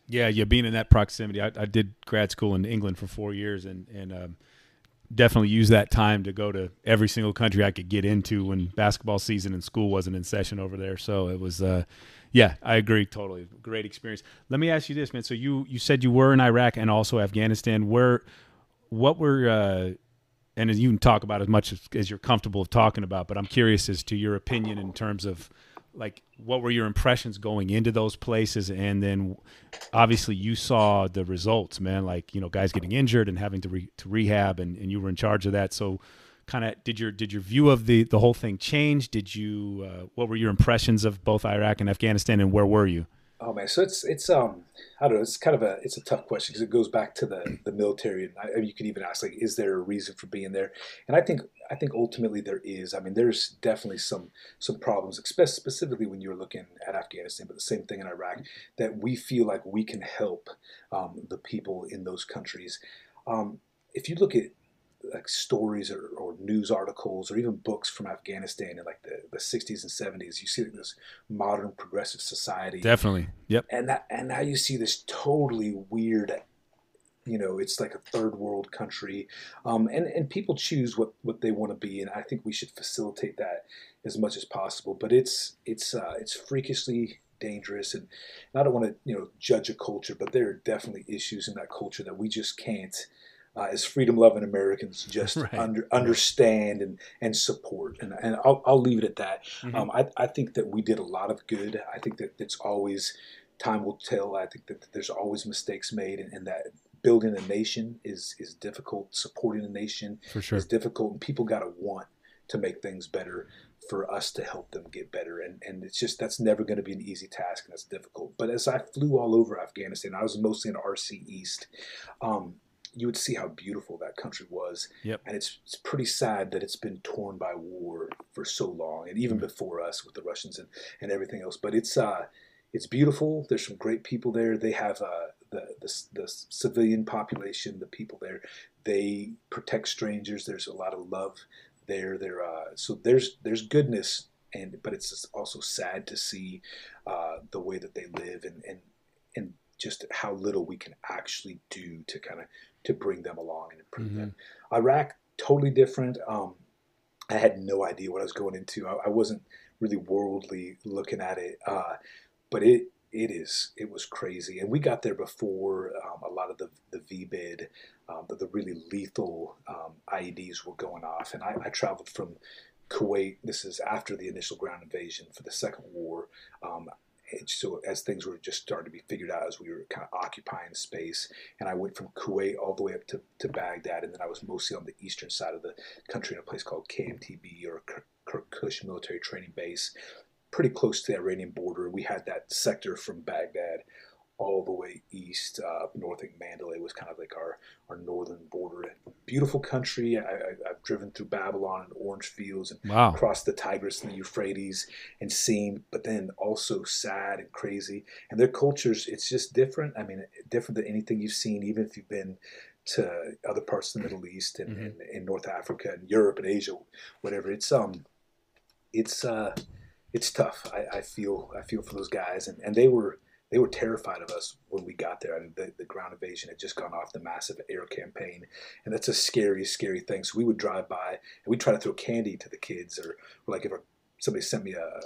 S1: Yeah, being in that proximity. I did grad school in England for 4 years, and definitely used that time to go to every single country I could get into when basketball season and school wasn't in session over there. So it was, I agree totally. Great experience. Let me ask you this, man. So you said you were in Iraq and also Afghanistan. What were, and you can talk about as much as you're comfortable talking about, but I'm curious as to your opinion in terms of, like, what were your impressions going into those places? And then obviously you saw the results, man, like, guys getting injured and having to rehab, and you were in charge of that. So kind of, did your view of the whole thing change? What were your impressions of both Iraq and Afghanistan, and where were you?
S5: Oh man, so it's I don't know. It's kind of it's a tough question because it goes back to the military, and you could even ask like, is there a reason for being there? And I think ultimately there is. I mean, there's definitely some problems, specifically when you're looking at Afghanistan, but the same thing in Iraq, that we feel like we can help the people in those countries. If you look at like stories or news articles or even books from Afghanistan in like the 60s and 70s, you see like this modern progressive society.
S1: Definitely. Yep.
S5: And now you see this totally weird, it's like a third world country. And people choose what they want to be. And I think we should facilitate that as much as possible. But it's freakishly dangerous. And I don't want to, judge a culture, but there are definitely issues in that culture that we just can't, as freedom-loving Americans, just
S1: Right.
S5: understand and support. And I'll leave it at that.
S1: Mm-hmm.
S5: I think that we did a lot of good. I think that it's always, time will tell. I think that there's always mistakes made, and that building a nation is difficult. Supporting a nation
S1: For sure.
S5: is difficult, and people got to want to make things better for us to help them get better. And it's just, that's never going to be an easy task, and that's difficult. But as I flew all over Afghanistan, I was mostly in RC East. You would see how beautiful that country was.
S1: Yep.
S5: And it's pretty sad that it's been torn by war for so long, and even before us with the Russians and everything else. But it's beautiful. There's some great people there. They have the civilian population, the people there, they protect strangers. There's a lot of love there. So there's goodness, but it's also sad to see the way that they live and just how little we can actually do to bring them along and improve them. Iraq, totally different. I had no idea what I was going into. I wasn't really worldly looking at it, but it was crazy. And we got there before a lot of the VBID, the really lethal IEDs were going off. And I traveled from Kuwait. This is after the initial ground invasion for the Second War. So as things were just starting to be figured out, as we were kind of occupying space, and I went from Kuwait all the way up to Baghdad, and then I was mostly on the eastern side of the country in a place called KMTB, or Kirkush Military Training Base, pretty close to the Iranian border. We had that sector from Baghdad all the way east, up north. I think Mandalay was kind of like our northern border. Beautiful country. I've driven through Babylon and orange fields and
S1: Wow.
S5: across the Tigris and the Euphrates and seen, but then also sad and crazy. And their cultures, it's just different. I mean, different than anything you've seen, even if you've been to other parts of the Middle East and in North Africa and Europe and Asia, whatever. It's tough. I feel for those guys, and they were terrified of us when we got there. I mean, the ground invasion had just gone off, the massive air campaign, and that's a scary, scary thing. So we would drive by, and we'd try to throw candy to the kids, or like if somebody sent me a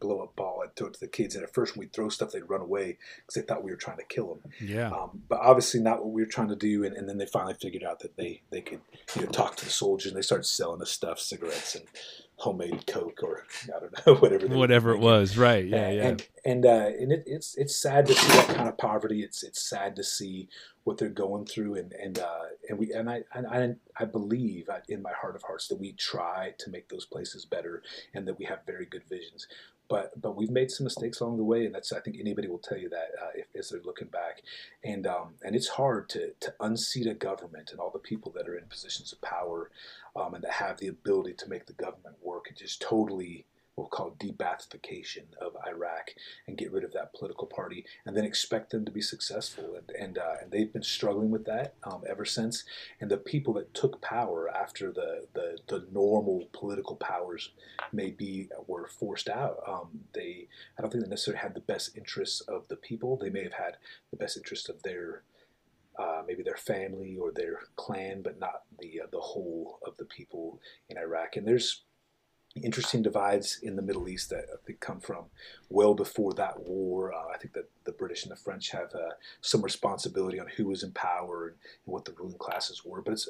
S5: blow-up ball, I'd throw it to the kids. And at first, when we'd throw stuff, they'd run away because they thought we were trying to kill them.
S1: Yeah.
S5: But obviously not what we were trying to do. And then they finally figured out that they could talk to the soldiers, and they started selling us stuff, cigarettes and homemade Coke, or I don't know, whatever
S1: it was. Right. Yeah.
S5: And it's sad to see that kind of poverty. It's sad to see what they're going through, and I believe in my heart of hearts that we try to make those places better, and that we have very good visions. But we've made some mistakes along the way, and that's, I think anybody will tell you that as they're looking back. And it's hard to unseat a government and all the people that are in positions of power, and that have the ability to make the government work, and just totally, we'll call it de-Baathification of Iraq, and get rid of that political party, and then expect them to be successful. And they've been struggling with that ever since. And the people that took power after the normal political powers were forced out. I don't think they necessarily had the best interests of the people. They may have had the best interest of their maybe their family or their clan, but not the whole of the people in Iraq. And there's interesting divides in the Middle East that I think come from well before that war. I think that the British and the French have some responsibility on who was in power and what the ruling classes were. But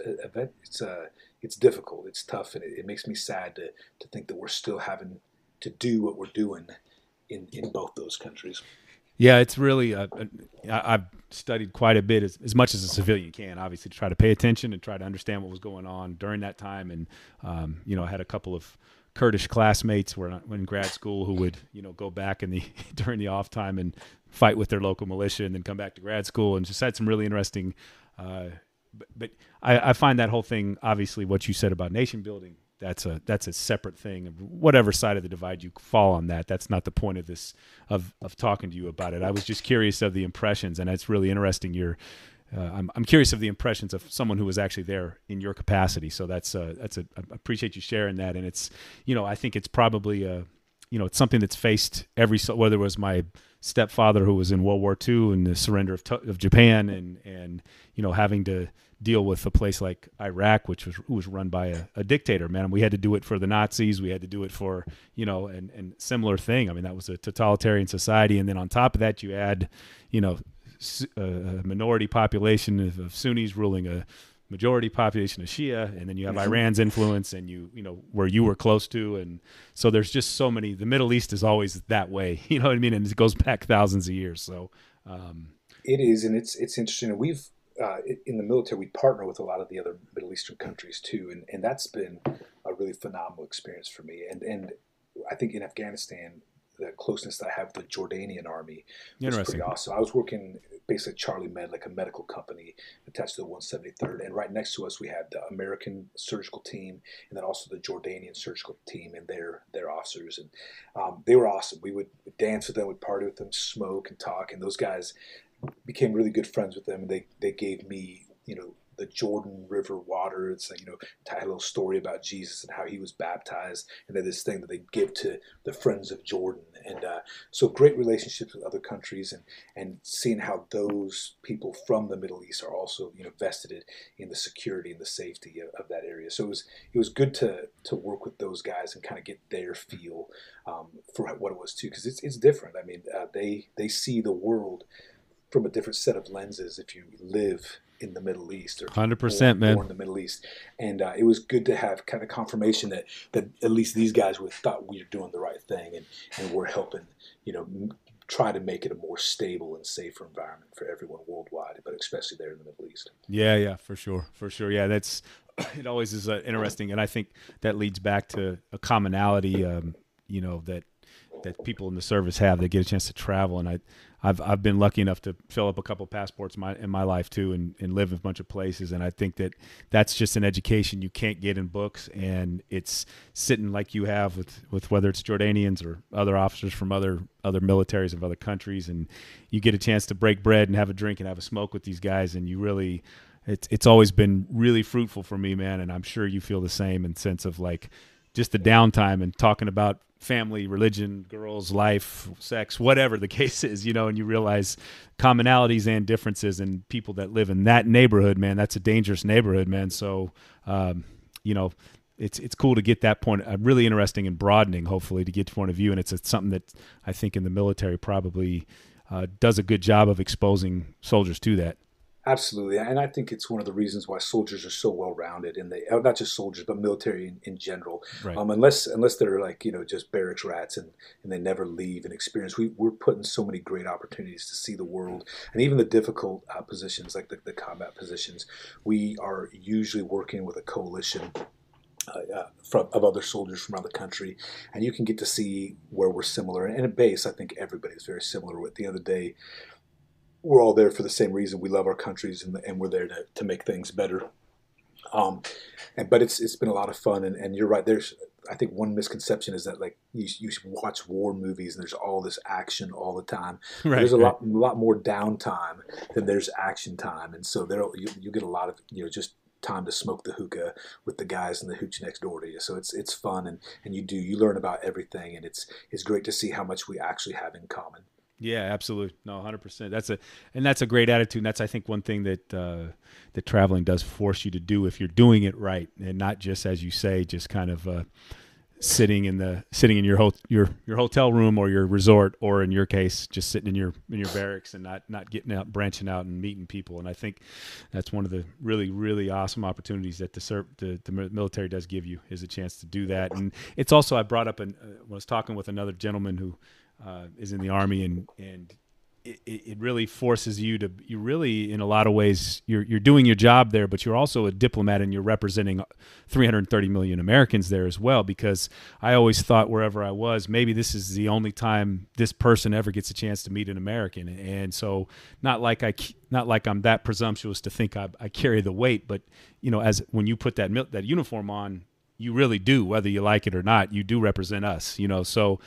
S5: it's difficult, it's tough, and it makes me sad to think that we're still having to do what we're doing in both those countries.
S1: Yeah, it's really, I've studied quite a bit, as much as a civilian can, obviously, to try to pay attention and try to understand what was going on during that time. And, I had a couple of Kurdish classmates were in grad school who would, go back in the during the off time and fight with their local militia and then come back to grad school, and just had some really interesting. But I find that whole thing, obviously, what you said about nation building, that's a separate thing. Whatever side of the divide you fall on that's not the point of this of talking to you about it. I was just curious of the impressions, and it's really interesting. I'm curious of the impressions of someone who was actually there in your capacity. So I appreciate you sharing that. And it's, I think it's probably it's something that's faced whether it was my stepfather who was in World War II and the surrender of Japan and having to deal with a place like Iraq, which was run by a dictator, man. We had to do it for the Nazis. We had to do it for, and similar thing. I mean, that was a totalitarian society. And then on top of that, you add, a minority population of Sunnis ruling a majority population of Shia, and then you have Iran's influence, and where you were close to, and so there's just so many. The Middle East is always that way, you know what I mean, and it goes back thousands of years. So
S5: it is, and it's interesting. And we've in the military, we partner with a lot of the other Middle Eastern countries too, and that's been a really phenomenal experience for me. And I think in Afghanistan, the closeness that I have with the Jordanian army was pretty awesome. I was working basically at Charlie Med, like a medical company attached to the 173rd. And right next to us, we had the American surgical team and then also the Jordanian surgical team and their officers. And they were awesome. We would dance with them, we'd party with them, smoke and talk. And those guys became really good friends with them. And they gave me, the Jordan River water. It's like, I had a little story about Jesus and how he was baptized, and then this thing that they give to the friends of Jordan. And so great relationships with other countries, and seeing how those people from the Middle East are also, vested in the security and the safety of that area. So it was good to work with those guys and kind of get their feel for what it was too, because it's different. I mean, they see the world from a different set of lenses if you live in the Middle East, or
S1: 100%, man,
S5: born in the Middle East. And it was good to have kind of confirmation that at least these guys would thought we were doing the right thing, and we're helping, try to make it a more stable and safer environment for everyone worldwide, but especially there in the Middle East.
S1: Yeah, for sure. Yeah, it always is interesting, and I think that leads back to a commonality, that people in the service have. They get a chance to travel, and I've been lucky enough to fill up a couple passports in my life too, and live in a bunch of places. And I think that's just an education you can't get in books, and it's sitting like you have with whether it's Jordanians or other officers from other militaries of other countries, and you get a chance to break bread and have a drink and have a smoke with these guys, and you really. It's always been really fruitful for me, man, and I'm sure you feel the same in sense of like just the downtime and talking about family, religion, girls, life, sex, whatever the case is, and you realize commonalities and differences in people that live in that neighborhood, man. That's a dangerous neighborhood, man. So, it's cool to get that point, really interesting and broadening, hopefully, to get to point of view. And it's something that I think in the military probably does a good job of exposing soldiers to that.
S5: Absolutely, and I think it's one of the reasons why soldiers are so well-rounded, and they not just soldiers, but military in general.
S1: Right.
S5: Unless they're like just barracks rats and they never leave and experience. We're put in so many great opportunities to see the world, and even the difficult positions like the combat positions. We are usually working with a coalition of other soldiers from around the country, and you can get to see where we're similar. And at base, I think everybody's very similar. At the end of the day, we're all there for the same reason. We love our countries, and we're there to make things better. But it's been a lot of fun, and you're right. I think one misconception is that like you watch war movies and there's all this action all the time. Right, there's a lot more downtime than there's action time, and so you get a lot of just time to smoke the hookah with the guys in the hooch next door to you. So it's fun, and you learn about everything, and it's great to see how much we actually have in common.
S1: Yeah, absolutely. No, 100%. That's a great attitude. And that's, I think, one thing that traveling does force you to do if you're doing it right, and not just, as you say, just kind of sitting in your hotel room or your resort, or in your case, just sitting in your barracks and not getting out, branching out and meeting people. And I think that's one of the really, really awesome opportunities that the military does give you, is a chance to do that. And it's also, I brought up I was talking with another gentleman who is in the Army, and it really forces you to, you really, in a lot of ways, you're doing your job there, but you're also a diplomat and you're representing 330 million Americans there as well. Because I always thought wherever I was, maybe this is the only time this person ever gets a chance to meet an American. And so not like I'm that presumptuous to think I carry the weight, but as when you put that uniform on, you really do, whether you like it or not. You do represent us, So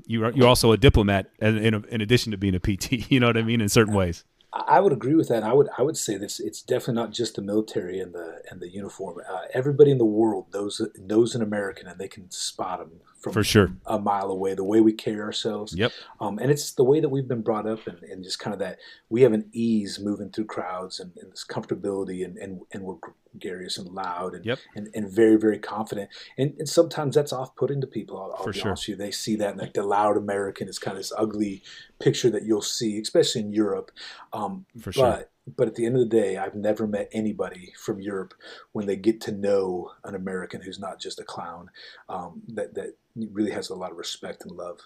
S1: you're also a diplomat in addition to being a PT. You know what I mean? In certain ways.
S5: I would agree with that. And I would say this: it's definitely not just the military and the uniform. Everybody in the world knows an American, and they can spot them from
S1: For sure.
S5: a mile away. The way we carry ourselves.
S1: Yep.
S5: And it's the way that we've been brought up, and just kind of that we have an ease moving through crowds, and this comfortability, and we're gregarious and loud, and
S1: Yep.
S5: and very, very confident. And sometimes that's off-putting to people. I'll
S1: For
S5: be
S1: sure.
S5: honest with you. They see that, and like the loud American is kind of this ugly picture that you'll see, especially in Europe.
S1: For sure.
S5: But at the end of the day, I've never met anybody from Europe when they get to know an American who's not just a clown, that really has a lot of respect and love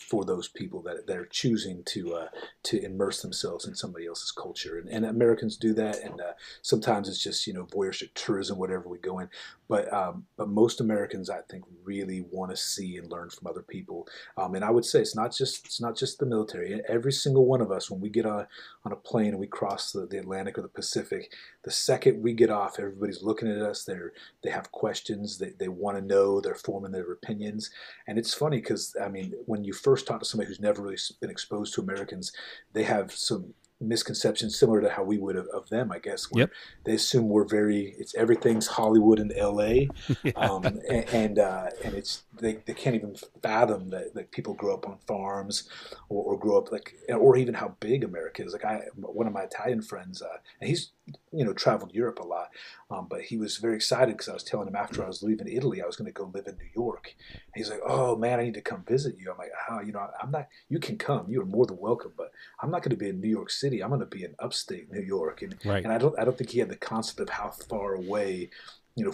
S5: for those people that are choosing to immerse themselves in somebody else's culture. And Americans do that, and sometimes it's just voyeuristic tourism, whatever we go in. But most Americans, I think, really want to see and learn from other people. And I would say it's not just the military. Every single one of us, when we get on a plane and we cross the Atlantic or the Pacific, the second we get off, everybody's looking at us. They have questions. They want to know. They're forming their opinions. And it's funny because, when you first talk to somebody who's never really been exposed to Americans, they have some misconceptions similar to how we would of them, I guess.
S1: Yep.
S5: They assume everything's Hollywood and LA.
S1: Yeah.
S5: And it's they can't even fathom that people grow up on farms or grow up or even how big America is. One of my Italian friends, and he's traveled Europe a lot, but he was very excited because I was telling him after I was leaving Italy, I was going to go live in New York. And he's like, "Oh man, I need to come visit you." I'm like, I'm not. You can come. You are more than welcome, but I'm not going to be in New York City. I'm going to be in upstate New York. And
S1: Right.
S5: and I don't think he had the concept of how far away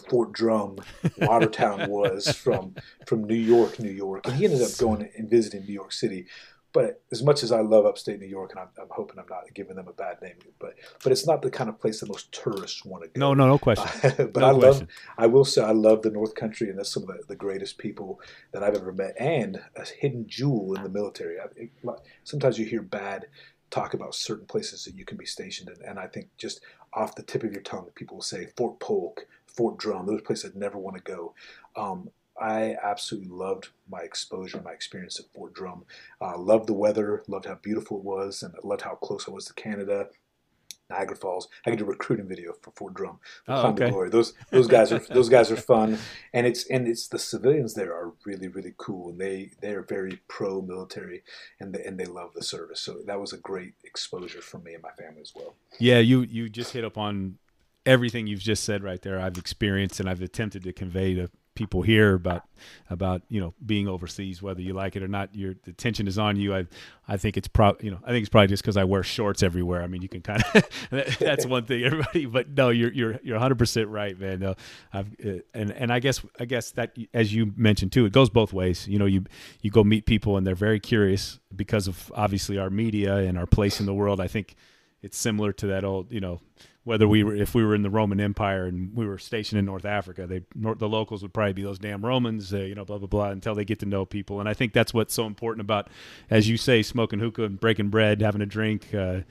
S5: Fort Drum, Watertown was from New York. And he ended up going and visiting New York City. But as much as I love upstate New York, and I'm hoping I'm not giving them a bad name, but it's not the kind of place that most tourists want to go.
S1: No question.
S5: But
S1: question.
S5: I will say I love the North Country, and that's some of the greatest people that I've ever met, and a hidden jewel in the military. Sometimes you hear bad talk about certain places that you can be stationed in, and I think just off the tip of your tongue, people will say Fort Polk, Fort Drum, those places I'd never want to go. I absolutely loved my exposure, my experience at Fort Drum. Loved the weather, loved how beautiful it was, and I loved how close I was to Canada. Niagara Falls. I did a recruiting video for Fort Drum.
S1: Oh, okay.
S5: Glory. Those guys are fun, and it's the civilians there are really, really cool, and they are very pro military, and they love the service. So that was a great exposure for me and my family as well.
S1: Yeah, you just hit up on everything you've just said right there. I've experienced and I've attempted to convey to people here about being overseas, whether you like it or not. The tension is on you. I think it's probably just because I wear shorts everywhere. I mean, you can kind of that's one thing, everybody. But no, you're 100% right, man. No, and I guess that, as you mentioned too, it goes both ways. You go meet people and they're very curious because of obviously our media and our place in the world. I think it's similar to that old, if we were in the Roman Empire and we were stationed in North Africa, the locals would probably be those damn Romans, blah, blah, blah, until they get to know people. And I think that's what's so important about, as you say, smoking hookah and breaking bread, having a drink, that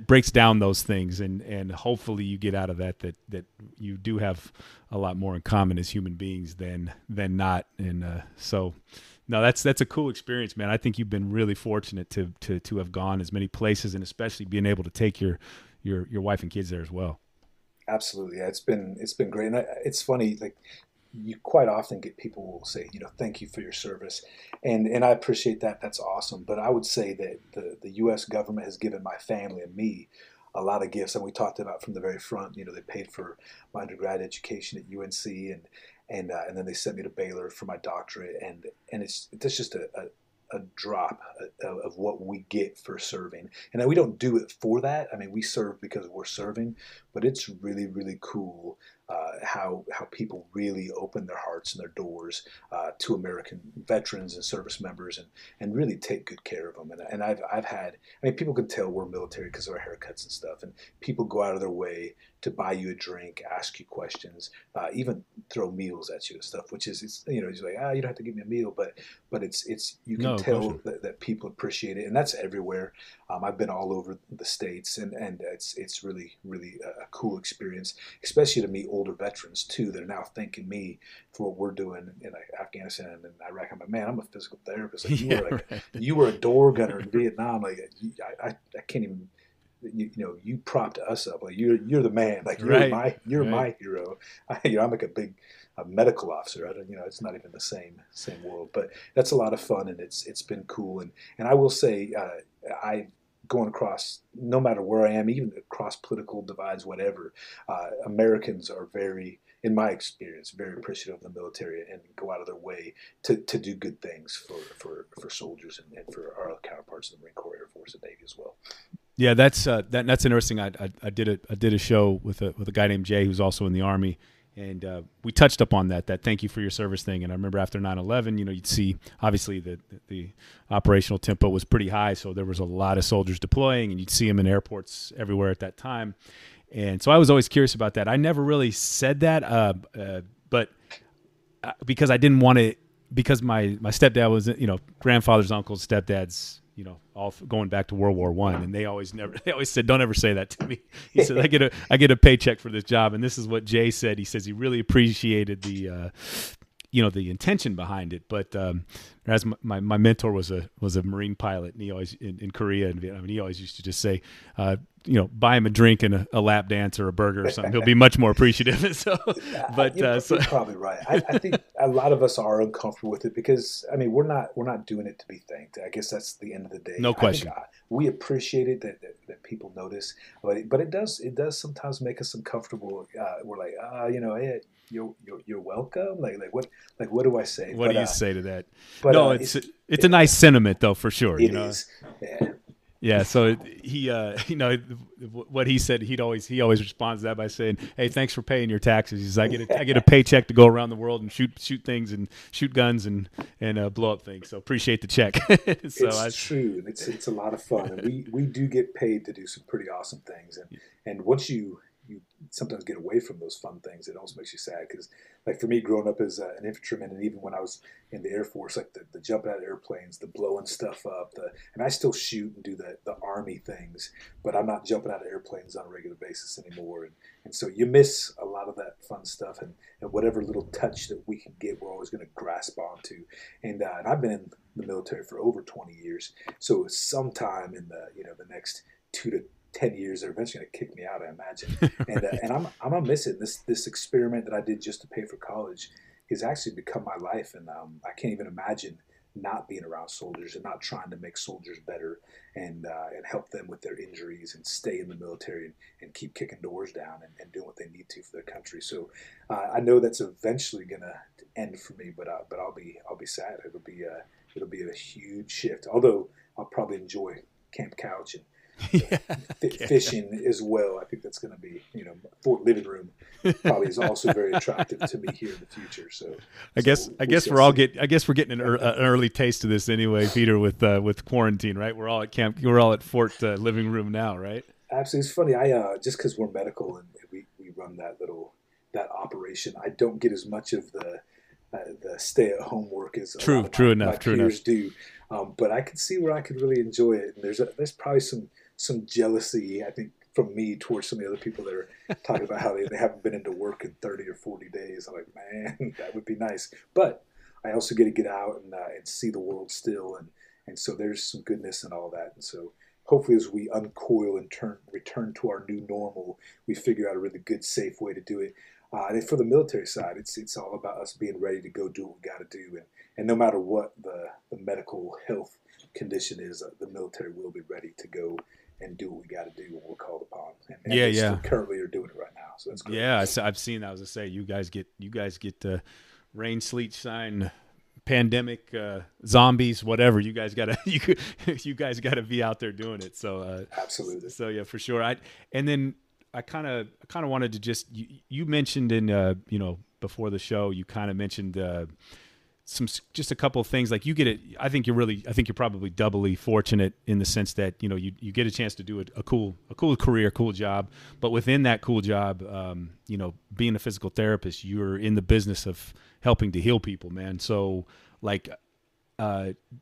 S1: breaks down those things. And hopefully you get out of that you do have a lot more in common as human beings than not. And so... No, that's a cool experience, man. I think you've been really fortunate to have gone as many places, and especially being able to take your wife and kids there as well.
S5: Absolutely, yeah. It's been great, and it's funny. Like, you quite often get people who will say, thank you for your service, and I appreciate that. That's awesome. But I would say that the U.S. government has given my family and me a lot of gifts, and we talked about from the very front. They paid for my undergrad education at UNC, and then they sent me to Baylor for my doctorate, and it's just a drop of what we get for serving. And we don't do it for that. I mean, we serve because we're serving, but it's really, really cool how people really open their hearts and their doors to American veterans and service members, and really take good care of them. And I've had, I mean, people can tell we're military because of our haircuts and stuff, and people go out of their way to buy you a drink, ask you questions, even throw meals at you and stuff, which is, it's, you know, he's like, you don't have to give me a meal, but it's you can tell that people appreciate it, and that's everywhere. I've been all over the States, and it's really, really a cool experience, especially to meet older veterans too that are now thanking me for what we're doing in Afghanistan and Iraq. I'm like, man, I'm a physical therapist. Like, you were a door gunner in Vietnam. Like, I can't even. You propped us up. Like, you're the man. Like, you're my hero. I'm like a medical officer. I don't, it's not even the same world. But that's a lot of fun, and it's been cool. And I will say, going across, no matter where I am, even across political divides, whatever, Americans are very, in my experience, very appreciative of the military and go out of their way to do good things for soldiers and for our counterparts in the Marine Corps, Air Force, and Navy as well.
S1: Yeah, that's interesting. I did a show with a guy named Jay who's also in the Army, and we touched up on that thank you for your service thing. And I remember after 9/11, you'd see obviously the operational tempo was pretty high, so there was a lot of soldiers deploying, and you'd see them in airports everywhere at that time. And so I was always curious about that. I never really said that, but because I didn't want to, because my stepdad was, grandfather's uncles, stepdads, all going back to World War I, and they always said, don't ever say that to me. He said, I get a paycheck for this job. And this is what Jay said. He says he really appreciated the intention behind it. But as my mentor was a Marine pilot, and he always in Korea and Vietnam, and he always used to just say, buy him a drink and a lap dance or a burger or something. He'll be much more appreciative. So, but
S5: you're probably right. I think a lot of us are uncomfortable with it because, I mean, we're not doing it to be thanked. I guess that's the end of the day.
S1: No question.
S5: We appreciate it that people notice, but it does sometimes make us uncomfortable. We're like, hey, you're welcome. Like what do I say?
S1: What do you say to that?
S5: But,
S1: no, it's a nice sentiment though, for sure.
S5: It is. Yeah.
S1: Yeah, so he, what he said, he always responds to that by saying, "Hey, thanks for paying your taxes." He says, "I get a paycheck to go around the world and shoot things and shoot guns and blow up things. So appreciate the check." So
S5: it's true, and it's a lot of fun, and we do get paid to do some pretty awesome things, and once you sometimes get away from those fun things, it almost makes you sad because, like for me, growing up as an infantryman, and even when I was in the Air Force, like the jumping out of airplanes, the blowing stuff up, and I still shoot and do the Army things, but I'm not jumping out of airplanes on a regular basis anymore, and so you miss a lot of that fun stuff, and whatever little touch that we can get, we're always going to grasp onto, and I've been in the military for over 20 years, so sometime in the next 2 to 10 years, they're eventually going to kick me out, I imagine. And I'm gonna miss it. This experiment that I did just to pay for college has actually become my life, and I can't even imagine not being around soldiers and not trying to make soldiers better and help them with their injuries and stay in the military and keep kicking doors down and doing what they need to for their country. So I know that's eventually going to end for me, but I'll be sad. It'll be a huge shift. Although I'll probably enjoy Camp Couch and fishing as well. I think that's going to be, Fort Living Room probably is also very attractive to me here in the future. So
S1: I guess we're getting an early taste of this anyway, Peter, with quarantine, right? We're all at camp. We're all at Fort Living Room now, right?
S5: Absolutely. It's funny. I just because we're medical and we run that operation, I don't get as much of the stay-at-home work as
S1: true enough
S5: do. But I could see where I could really enjoy it, and there's probably some jealousy, I think, from me towards some of the other people that are talking about how they haven't been into work in 30 or 40 days. I'm like, man, that would be nice. But I also get to get out and see the world still, and so there's some goodness in all that. And so hopefully as we uncoil and return to our new normal, we figure out a really good, safe way to do it. And for the military side, it's all about us being ready to go do what we got to do. And no matter what the medical health condition is, the military will be ready to go and do what we got to do when we're called upon. And we currently are doing it right now. So that's great.
S1: Yeah, I've seen that. I was going to say, you guys get rain, sleet, shine, pandemic, zombies, whatever. You guys gotta be out there doing it. So
S5: absolutely.
S1: So yeah, for sure. I kind of wanted to just you mentioned in before the show, you kind of mentioned just a couple of things. Like you get it. I think you're probably doubly fortunate in the sense that, you know, you get a chance to do a cool career, cool job. But within that cool job, you know, being a physical therapist, you're in the business of helping to heal people, man. So like,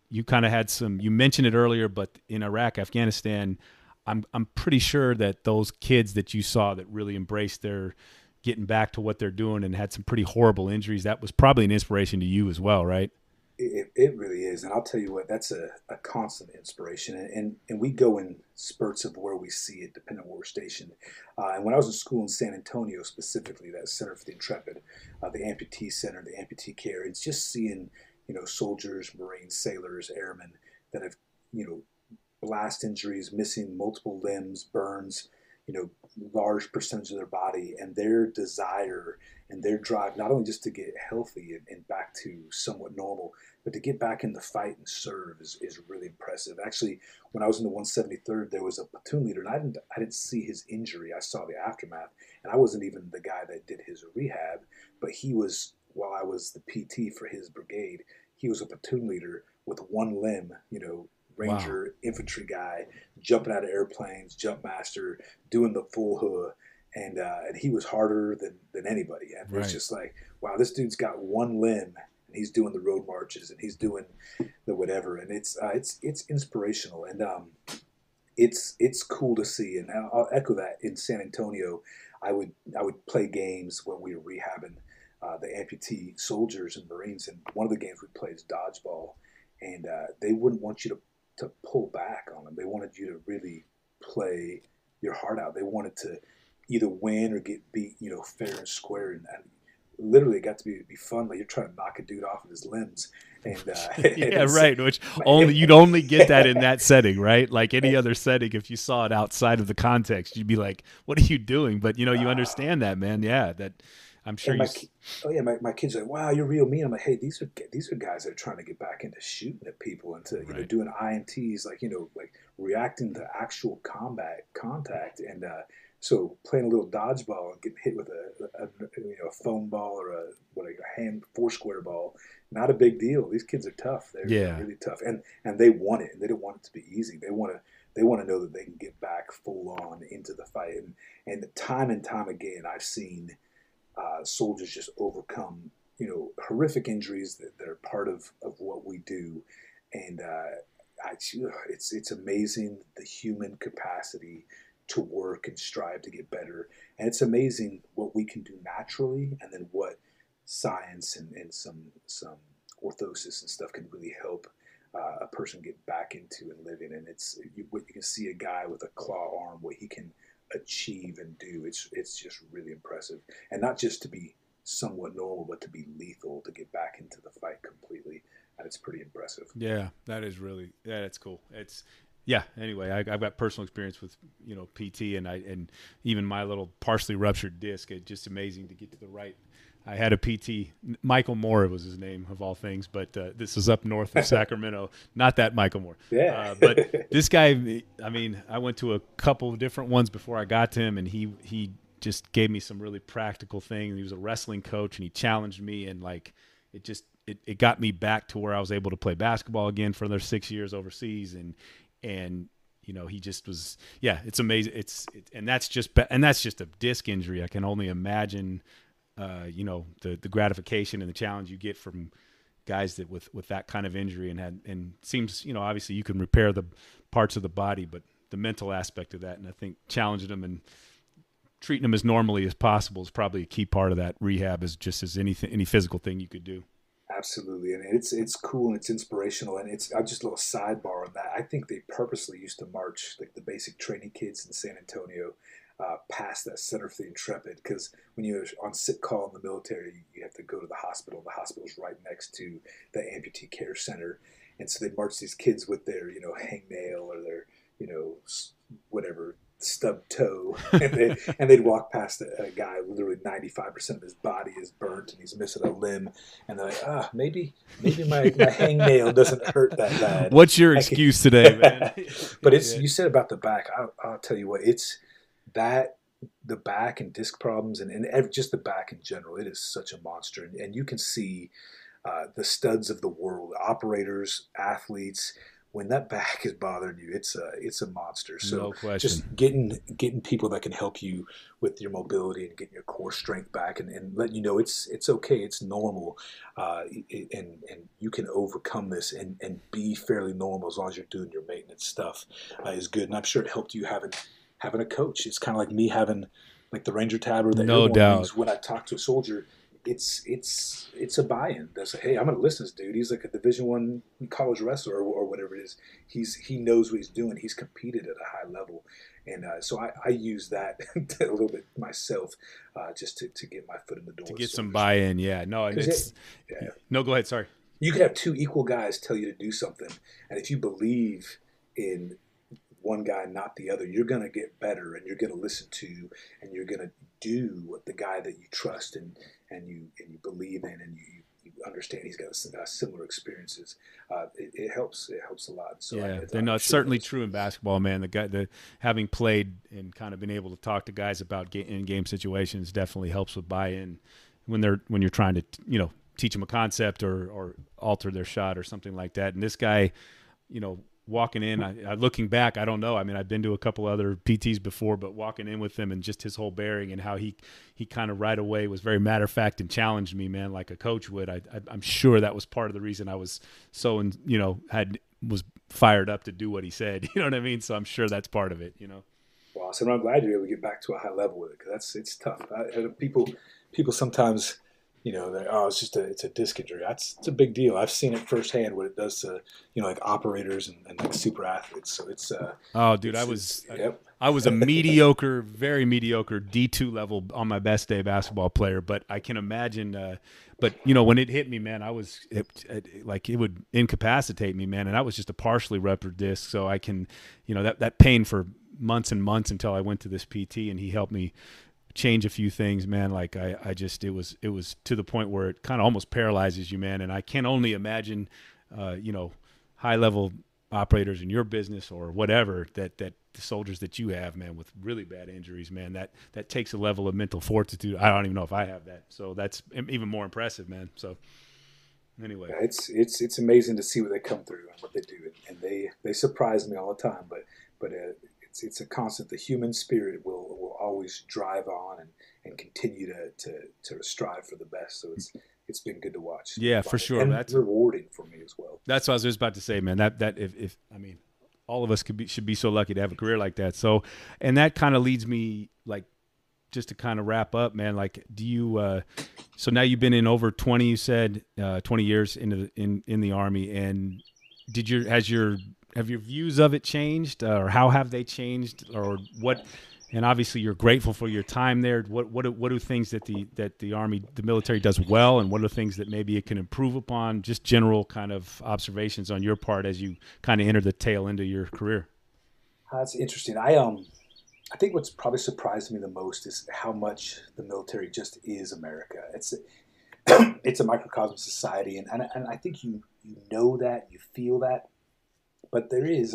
S1: you kind of had you mentioned it earlier, but in Iraq, Afghanistan, I'm pretty sure that those kids that you saw that really embraced their getting back to what they're doing and had some pretty horrible injuries, that was probably an inspiration to you as well, right?
S5: It really is. And I'll tell you what, that's a constant inspiration. And we go in spurts of where we see it, depending on where we're stationed. And when I was in school in San Antonio, specifically, that Center for the Intrepid, the amputee center, the amputee care, it's just seeing, you know, soldiers, Marines, sailors, airmen that have, you know, blast injuries, missing multiple limbs, burns, you know, large percentage of their body, and their desire and their drive, not only just to get healthy and back to somewhat normal, but to get back in the fight and serve is really impressive. Actually, when I was in the 173rd, there was a platoon leader, and I didn't see his injury. I saw the aftermath, and I wasn't even the guy that did his rehab, but he was, while I was the PT for his brigade, he was a platoon leader with one limb, you know, Ranger, wow, infantry guy, jumping out of airplanes, jump master, doing the full hood, and he was harder than anybody. And right, it's just like, wow, this dude's got one limb, and he's doing the road marches, and he's doing the whatever, and it's inspirational, and it's cool to see. And I'll echo that. In San Antonio, I would play games when we were rehabbing the amputee soldiers and Marines, and one of the games we played is dodgeball, and they wouldn't want you to pull back on them. They wanted you to really play your heart out. They wanted to either win or get beat, you know, fair and square. And literally it got to be fun. Like you're trying to knock a dude off of his limbs. And
S1: yeah, right. Which you'd only get that in that setting, right? Like any other setting, if you saw it outside of the context, you'd be like, "What are you doing?" But you know, you understand that, man. Yeah, that. I'm sure
S5: my kids are like, wow, you're real mean. I'm like, hey, these are guys that are trying to get back into shooting at people and to, you know, doing INTs, like, you know, like reacting to actual combat contact. And so playing a little dodgeball and getting hit with a you know, a foam ball or a hand four-square ball, not a big deal. These kids are tough. They're really tough, and they want it. And they don't want it to be easy. They want to know that they can get back full on into the fight. And time again, I've seen soldiers just overcome, you know, horrific injuries that are part of what we do. And it's amazing the human capacity to work and strive to get better. And it's amazing what we can do naturally, and then what science and some orthosis and stuff can really help a person get back into and live in. And what you can see a guy with a claw arm, what he can achieve and do, it's just really impressive. And not just to be somewhat normal, but to be lethal, to get back into the fight completely. And it's pretty impressive.
S1: Yeah, that's cool. Anyway, I've got personal experience with, you know, PT and even my little partially ruptured disc. It's just amazing to get to the right. I had a PT, Michael Moore was his name of all things, but this is up north of Sacramento. Not that Michael Moore.
S5: Yeah.
S1: But this guy, I mean, I went to a couple of different ones before I got to him, and he just gave me some really practical things. He was a wrestling coach, and he challenged me, and like it got me back to where I was able to play basketball again for another 6 years overseas, and you know, he just was, yeah, it's amazing. And that's just a disc injury. I can only imagine. You know, the gratification and the challenge you get from guys that with that kind of injury and seems, you know, obviously you can repair the parts of the body, but the mental aspect of that, and I think challenging them and treating them as normally as possible is probably a key part of that rehab, as just as any physical thing you could do.
S5: Absolutely, and it's cool and it's inspirational, and it's just a little sidebar on that. I think they purposely used to march like the basic training kids in San Antonio past that Center for the Intrepid, because when you're on sick call in the military, you have to go to the hospital. The hospital's right next to the amputee care center, and so they march these kids with their, you know, hangnail or their, you know, whatever, stubbed toe, and they'd walk past a guy with literally 95% of his body is burnt and he's missing a limb, and they're like, maybe my hangnail doesn't hurt that bad.
S1: What's your excuse today, man?
S5: But you said about the back. I'll tell you what, it's that the back and disc problems and just the back in general, it is such a monster, and you can see the studs of the world, operators, athletes. When that back is bothering you, it's a monster. So
S1: No question.
S5: just getting people that can help you with your mobility and getting your core strength back, and letting you know it's okay, it's normal, and you can overcome this and be fairly normal as long as you're doing your maintenance stuff is good. And I'm sure it helped you having a coach. It's kind of like me having like the Ranger tab or the
S1: No
S5: Airborne
S1: doubt.
S5: wings. When I talk to a soldier, it's a buy-in. That's like, hey, I'm going to listen to this dude. He's like a Division I college wrestler or whatever it is. He knows what he's doing. He's competed at a high level, and so I use that a little bit myself, just to get my foot in the door.
S1: To get some buy-in, yeah. No, and it's no. Go ahead. Sorry.
S5: You could have two equal guys tell you to do something, and if you believe in one guy, not the other, you're going to get better, and you're going to listen to, and you're going to do what the guy that you trust and you believe in, and you understand he's got similar experiences. It helps a lot. So
S1: it's certainly true in basketball, man. The having played and kind of been able to talk to guys about in-game situations definitely helps with buy-in when you're trying to teach them a concept or alter their shot or something like that. And this guy, walking in, I looking back, I don't know. I mean, I've been to a couple other PTs before, but walking in with him and just his whole bearing and how he kind of right away was very matter of fact and challenged me, man, like a coach would. I'm sure that was part of the reason I was so, was fired up to do what he said. You know what I mean? So I'm sure that's part of it.
S5: Well, so I'm glad you're able to get back to a high level with it, because it's tough. People sometimes. It's a disc injury. It's a big deal. I've seen it firsthand what it does to, like operators and like super athletes. So it's I was a mediocre, very mediocre D2 level on my best day basketball player, but I can imagine. But when it hit me, man, it would incapacitate me, man, and that was just a partially ruptured disc. So I can, that pain for months and months until I went to this PT and he helped me change a few things, man. Like it was to the point where it kind of almost paralyzes you, man. And I can only imagine, high level operators in your business or whatever that the soldiers that you have, man, with really bad injuries, man, that takes a level of mental fortitude. I don't even know if I have that. So that's even more impressive, man. So anyway, it's amazing to see what they come through and what they do. And they surprise me all the time, but it's a constant. The human spirit will always drive on and continue to strive for the best. So it's been good to watch.
S1: Yeah, for sure.
S5: And
S1: that's
S5: rewarding for me as well.
S1: That's what I was just about to say, man. That if all of us should be so lucky to have a career like that. So, and that kind of leads me, like, just to kind of wrap up, man. Like, do you? So now you've been in over 20. You said 20 years in the Army, and have your views of it changed, or how have they changed, or what? And obviously, you're grateful for your time there. What are things that the Army, the military does well, and what are things that maybe it can improve upon? Just general kind of observations on your part as you kind of enter the tail end of your career.
S5: That's interesting. I think what's probably surprised me the most is how much the military just is America. It's a microcosm society, and I think you know that, you feel that. But there is,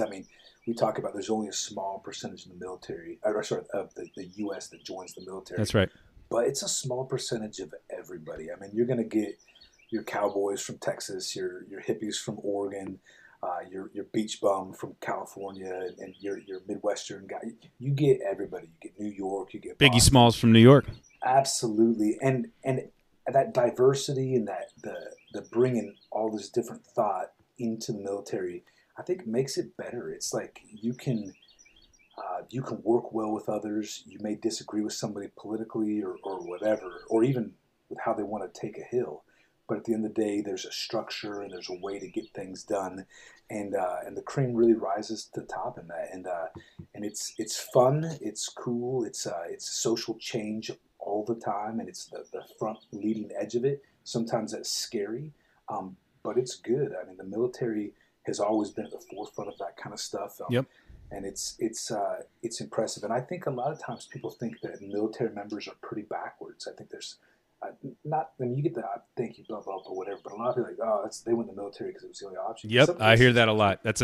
S5: we talk about there's only a small percentage in the military, of the U.S. that joins the military.
S1: That's right.
S5: But it's a small percentage of everybody. You're going to get your cowboys from Texas, your hippies from Oregon, your beach bum from California, and your Midwestern guy. You get everybody. You get New York. You get
S1: Biggie
S5: Boston.
S1: Smalls from New York.
S5: Absolutely, and that diversity and that the bringing all this different thought into the military, I think, makes it better. It's like you can work well with others. You may disagree with somebody politically or whatever, or even with how they want to take a hill. But at the end of the day, there's a structure and there's a way to get things done, and the cream really rises to the top in that. And it's fun, it's cool, it's social change all the time, and it's the front leading edge of it. Sometimes that's scary, but it's good. The military has always been at the forefront of that kind of stuff.
S1: Yep.
S5: And it's impressive. And I think a lot of times people think that military members are pretty backwards. I think there's you get the thank you, blah, blah, blah, whatever. But a lot of people are like, they went in the military because it was the only option.
S1: Yep, I hear that a lot. That's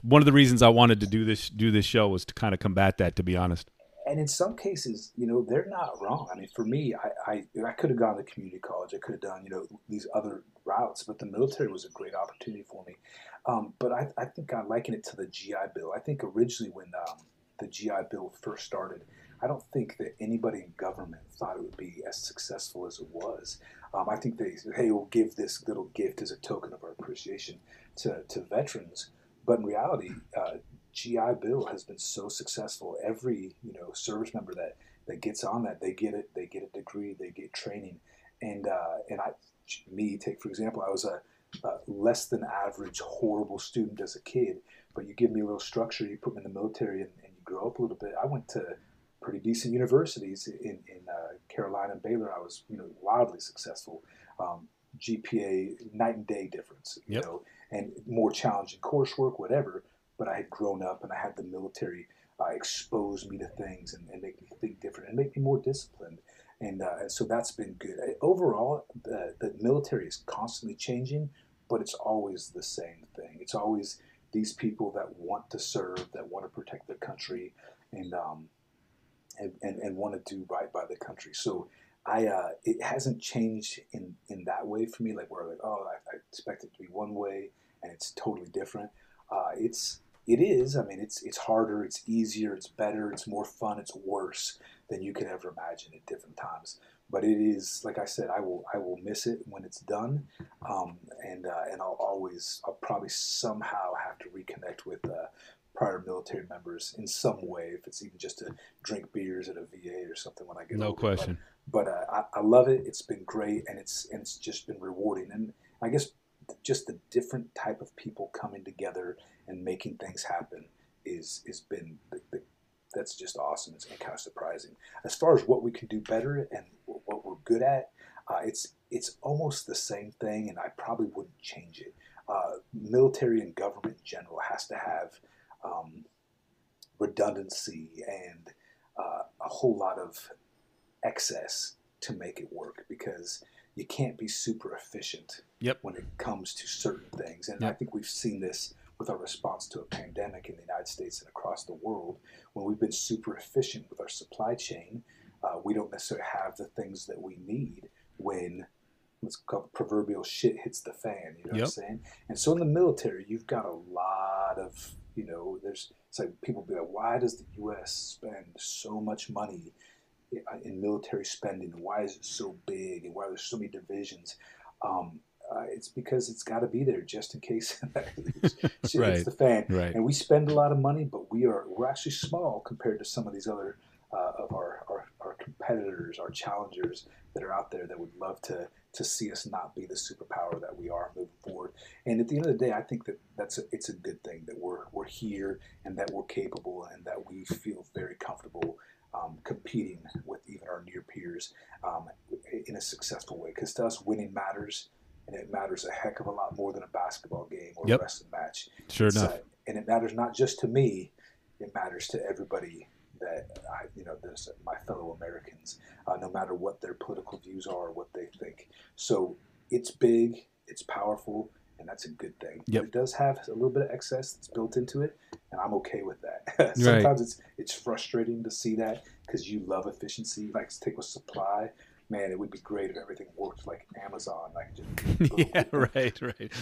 S1: one of the reasons I wanted to do this show, was to kind of combat that, to be honest.
S5: And in some cases, they're not wrong. I mean, for me, I could have gone to community college. I could have done, these other routes, but the military was a great opportunity for me. But I think I liken it to the GI Bill. I think originally when the GI Bill first started, I don't think that anybody in government thought it would be as successful as it was. I think they said, hey, we'll give this little gift as a token of our appreciation to veterans. But in reality, GI Bill has been so successful. Every service member that gets on that, they get a degree, they get training, and take for example, I was a less than average, horrible student as a kid. But you give me a little structure, you put me in the military, and you grow up a little bit. I went to pretty decent universities in Carolina and Baylor. I was wildly successful. GPA night and day difference, and more challenging coursework, whatever. But I had grown up and I had the military expose me to things and make me think different and make me more disciplined. And so that's been good. Overall, the military is constantly changing, but it's always the same thing. It's always these people that want to serve, that want to protect their country, and want to do right by the country. So it hasn't changed in that way for me, like where I expect it to be one way and it's totally different. It is. I mean, it's harder, it's easier, it's better, it's more fun, it's worse than you could ever imagine at different times. But it is, like I said, I will miss it when it's done, and I'll probably somehow have to reconnect with prior military members in some way, if it's even just to drink beers at a VA or something when I get
S1: no
S5: older.
S1: question.
S5: But I love it. It's been great, and it's just been rewarding. And I guess just the different type of people coming together and making things happen is been that's just awesome. It's kind of surprising. As far as what we can do better and what we're good at, it's almost the same thing, and I probably wouldn't change it. Military and government in general has to have redundancy and a whole lot of excess to make it work, because you can't be super efficient when it comes to certain things. And I think we've seen this with our response to a pandemic in the United States and across the world. When we've been super efficient with our supply chain, we don't necessarily have the things that we need when what's called proverbial shit hits the fan, you know what I'm saying? And so in the military, you've got a lot of, it's like people be like, why does the U.S. spend so much money in military spending? Why is it so big? And why are there so many divisions? It's because it's got to be there just in case shit hits the fan. Right. And we spend a lot of money, but we're actually small compared to some of these other of our competitors, our challengers that are out there that would love to see us not be the superpower that we are moving forward. And at the end of the day, I think it's a good thing that we're here and that we're capable and that we feel very comfortable competing with even our near peers in a successful way. Because to us, winning matters, and it matters a heck of a lot more than a basketball game or a wrestling match.
S1: Sure enough.
S5: And it matters not just to me; it matters to everybody that there's my fellow Americans, no matter what their political views are or what they think. So it's big, it's powerful, and that's a good thing. But it does have a little bit of excess that's built into it, and I'm okay with that. Sometimes it's frustrating to see that because you love efficiency. Like, take with supply. Man, it would be great if everything worked like Amazon. Like just
S1: right.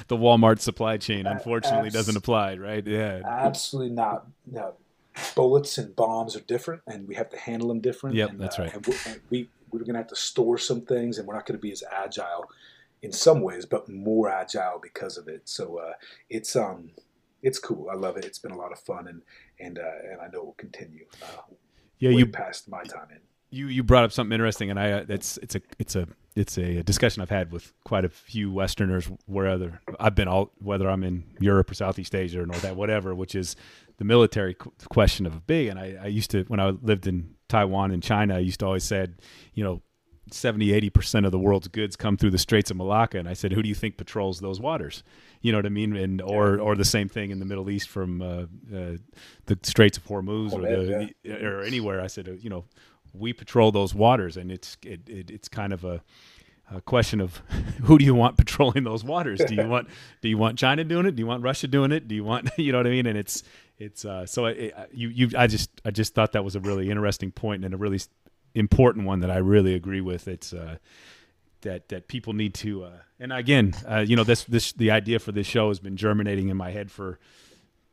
S1: The Walmart supply chain, unfortunately, doesn't apply, right? Yeah, absolutely
S5: not. No. Bullets and bombs are different, and we have to handle them different.
S1: That's right.
S5: And we're going to have to store some things, and we're not going to be as agile in some ways, but more agile because of it. So it's cool. I love it. It's been a lot of fun, and I know it will continue. Past my time in.
S1: You brought up something interesting, and it's a discussion I've had with quite a few Westerners whether I'm in Europe or Southeast Asia or North, whatever, which is the military question of big. And I used to, when I lived in Taiwan and China, I used to always said, 70-80% of the world's goods come through the Straits of Malacca. And I said, who do you think patrols those waters? You know what I mean? And or the same thing in the Middle East from the Straits of Hormuz or anywhere. I said, we patrol those waters, and it's kind of a question of who do you want patrolling those waters? Do you want China doing it? Do you want Russia doing it? Do you want, you know what I mean? And it's it's I just thought that was a really interesting point and a really important one that I really agree with. It's that people need to and again, the idea for this show has been germinating in my head for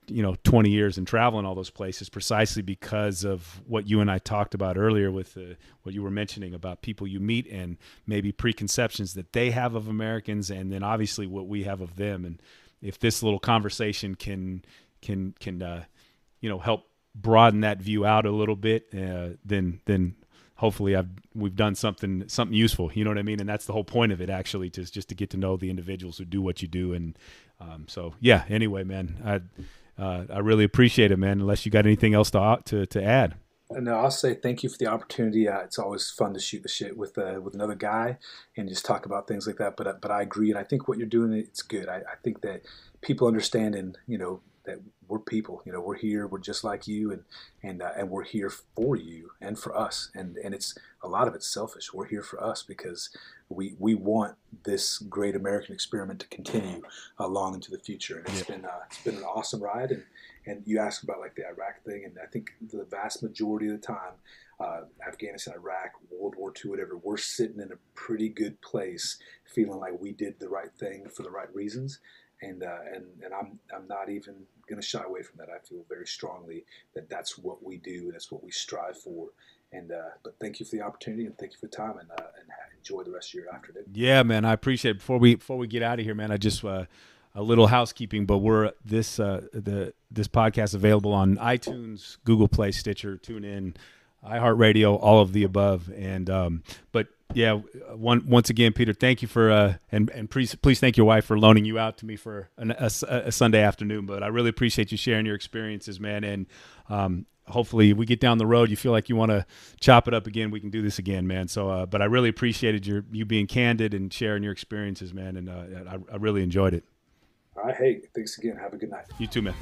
S1: 20 years and traveling all those places, precisely because of what you and I talked about earlier with what you were mentioning about people you meet and maybe preconceptions that they have of Americans, and then obviously what we have of them. And if this little conversation can help broaden that view out a little bit, then hopefully we've done something useful. You know what I mean? And that's the whole point of it, actually, just to get to know the individuals who do what you do. And so yeah. Anyway, man, I really appreciate it, man. Unless you got anything else to add.
S5: No, I'll say thank you for the opportunity. It's always fun to shoot the shit with another guy and just talk about things like that. But I agree, and I think what you're doing, it's good. I think that people understanding, that we're people. We're here. We're just like you, and we're here for you and for us. And it's a lot of it's selfish. We're here for us because we want this great American experiment to continue long into the future. And it's been an awesome ride. And you asked about like the Iraq thing, and I think the vast majority of the time, Afghanistan, Iraq, World War II, whatever, we're sitting in a pretty good place, feeling like we did the right thing for the right reasons. And I'm not even going to shy away from that. I feel very strongly that that's what we do, and that's what we strive for. And but thank you for the opportunity, and thank you for the time, and enjoy the rest of your afternoon.
S1: Yeah, man, I appreciate it. Before we get out of here, man, I just a little housekeeping, but we're this podcast is available on iTunes, Google Play, Stitcher, TuneIn, iHeartRadio, all of the above. And but yeah, once again, Peter, thank you for and please thank your wife for loaning you out to me for a Sunday afternoon. But I really appreciate you sharing your experiences, man. And hopefully, we get down the road, you feel like you want to chop it up again, we can do this again, man. So, but I really appreciated you being candid and sharing your experiences, man. And I really enjoyed it.
S5: All right, hey, thanks again. Have a good night.
S1: You too, man.